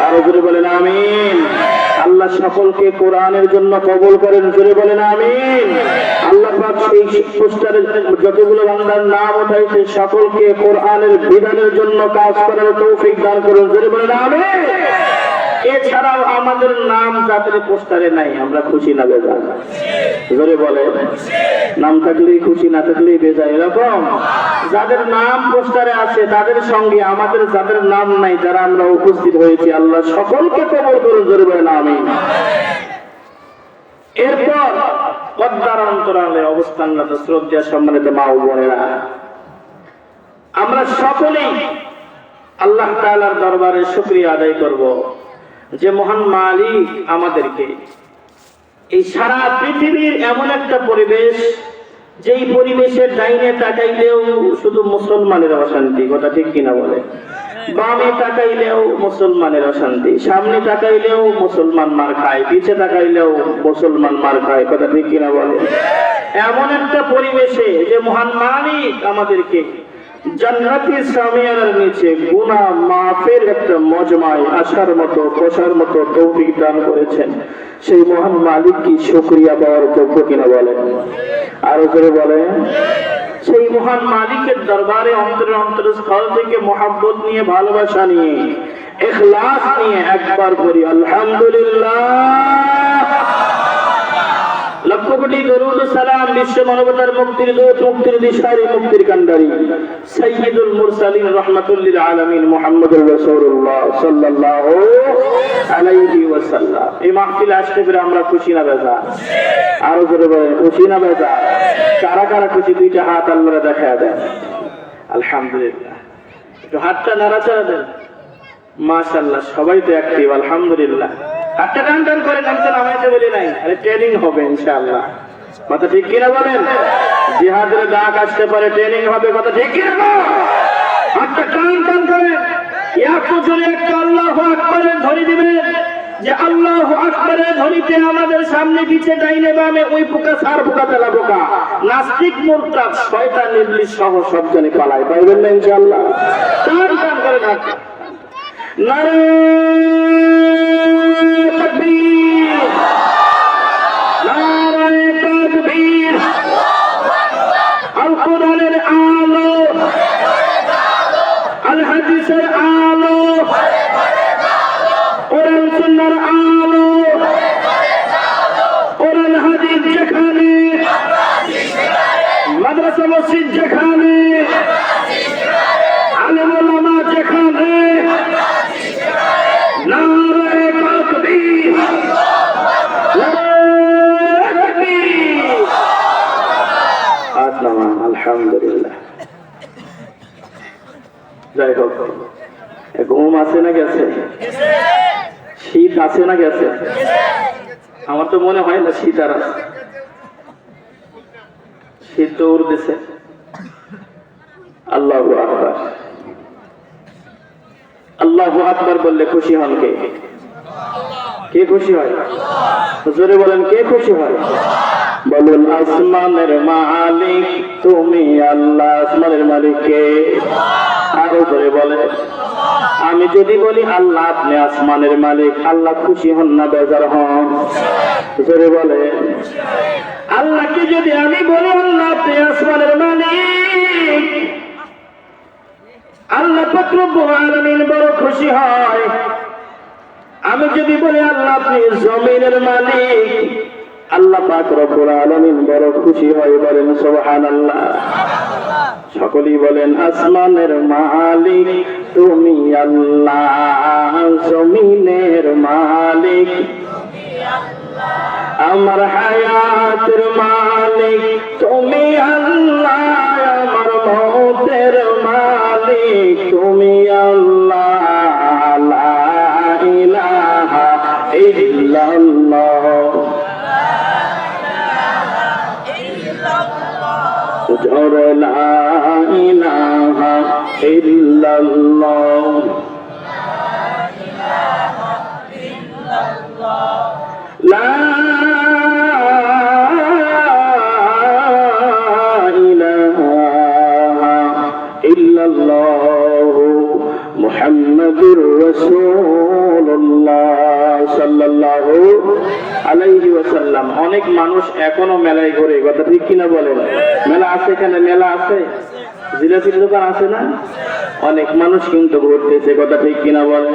আরো জোরে বলেন আমিন আল্লাহ সকলকে কোরআনের জন্য কবুল করেন জোরে বলেন আমিন আল্লাহ পাক এই পোস্টারে যতগুলো বান্দার নাম উঠাইছে সকলকে কোরআনের বিধানের জন্য কাজ করার তৌফিক দান করুন জোরে বলেন আমিন এছাড়াও আমাদের নাম যাদের পোস্টারে নাই আমরা খুশি না বেজার জোরে বলে নাম থাকলেই খুশি না থাকলেই বেজার এরকম যাদের নাম পোস্টারে আছে তাদের সঙ্গে আমাদের যাদের নাম নাই যারা আমরা উপস্থিত হয়েছি আল্লাহ সকলকে কবুল করুন জোরে বলেন আমিন এরপর পদ্মার অন্তরালে অবস্থানরত শ্রদ্ধা সম্মানিত মা ও বোনেরা আমরা সকলেই আল্লাহ তাআলার দরবারে শুকরিয়া আদায় করব যে মহান মালিক আমাদেরকে এই সারা পৃথিবীর এমন একটা পরিবেশ যেই পরিবেশের ডাইনে তাকাইলেও শুধু মুসলমানের অশান্তি কথা ঠিক কিনা বলে বামে তাকাইলেও মুসলমানের অশান্তি সামনে তাকাইলেও মুসলমান মার খায় পিছে তাকাইলেও মুসলমান মার খায় কথা ঠিক কিনা বলে এমন একটা পরিবেশে যে মহান মালিক আমাদেরকে জান্নাতি সামিয়ানার নিচে গুনাহ মাফের একটা মজমায় আসার মতো বসার মতো তৌফিক দান করেছেন সেই মহান মালিক কি শুকরিয়া পাওয়ার যোগ্য কিনা বলেন আরো করে বলেন সেই মহান মালিকের দরবারে অন্তরের অন্তরস্থল থেকে মহব্বত নিয়ে ভালোবাসা নিয়ে ইখলাস নিয়ে একবার বলি আলহামদুলিল্লাহ লক্ষ কোটি দরুদ সালাম বিশ্ব মানবতার মুক্তির দূত মুক্তির দিশারি মুক্তির কান্ডারি সাইয়্যিদুল মুরসালিন রাহমাতুল লিল আলামিন মুহাম্মদুর রাসূলুল্লাহ সাল্লাল্লাহু আলাইহি ওয়াসাল্লাম এই মাহফিল আসতে পেরে আমরা খুশি না বেজা আরো জোরে বলেন খুশি না বেজা কারা কারা খুশি দুইটা হাত আল্লাহরে দেখায় দেন আলহামদুলিল্লাহ একটু হাতটা নাড়াচাড়া দেন মাশাআল্লাহ সবাই তো অ্যাক্টিভ আলহামদুলিল্লাহ হাতটা টান টান করে নামতে নামাইতে বলি নাই আরে ট্রেনিং হবে ইনশাআল্লাহ কথা ঠিক কিনা বলেন? জিহাদের ডাক আসতে পারে, ট্রেনিং হবে, কথা ঠিক কিনা? একটা টান টান করে এত জোরে একটা আল্লাহু আকবারের ধ্বনি দিবেন যে আল্লাহু আকবারের ধ্বনিতে আমাদের সামনে পিছে ডাইনে বামে ওই পোকা সার পোকা তেলা পোকা নাস্তিক মুরতাদ শয়তান ইবলিস সহ সব জনে পালায়, পাইবেন না ইনশাআল্লাহ? টান টান করে ডাক। নারে তাকবীর, নারে তাকবীর। আল কোরআনের আলো, আল হাদিসের আলো, কোরআন সুন্নাহর আলো, কোরআন হাদিস যেখানে, মাদ্রাসা মসজিদ যেখানে, আলেম ওলামা যেখানে, নারে তাকবীর, নারে তাকবীর। আসসালামু আলহামদুলিল্লাহ। যাই হোক, ঘুম আছে না গেছে? শীত আছে না গেছে? আমার তো মনে হয় না শীত আর আছে, শীত তো উড়তেছে। আল্লাহু আকবার, আল্লাহু আকবার বললে খুশি হন কে? কে খুশি হয়? জোরে বলেন, কে খুশি হয়? বলুন, আসমানের মালিক তুমি আল্লাহ। আসমানের মালিক কে? আরো জোরে বলে। আমি যদি বলি আল্লাহ আপনি আসমানের মালিক, আল্লাহ খুশি হন না বেজার হন? জোরে বলে। আল্লাহকে যদি আমি বলি আল্লাহ আপনি আসমানের মালিক, আল্লাহ পাক রব্বুল আলামিন বড় খুশি হয়। আমি যদি বলি আল্লাহ আপনি জমিনের মালিক, আল্লাহ পাক রব্বুল আলামিন বড় খুশি হয়। বলেন সুবহানাল্লাহ। সকলেই বলেন, আসমানের মালিক তুমি আল্লাহ, জমিনের মালিক আমার হায়াতের মালিক তুমি আল্লাহ, আমার মওতের মালিক তুমি আল্লাহ। লা ইলাহা ইল্লাল্লাহ, জোরে লা ইলাহা ইল্লাল্লাহ। লা ইলাহা ইল্লাল্লাহ মুহাম্মাদুর রাসূলুল্লাহ সাল্লাল্লাহু আলাইহি ওয়াসাল্লাম। অনেক মানুষ এখনো মেলায় ঘুরে, কথা ঠিক কিনা বলেন? মেলা আছে, এখানে মেলা আছে, জিলাপির দোকান আছে না? অনেক মানুষ কিন্তু ঘুরতেছে, কথা ঠিক কিনা বলেন?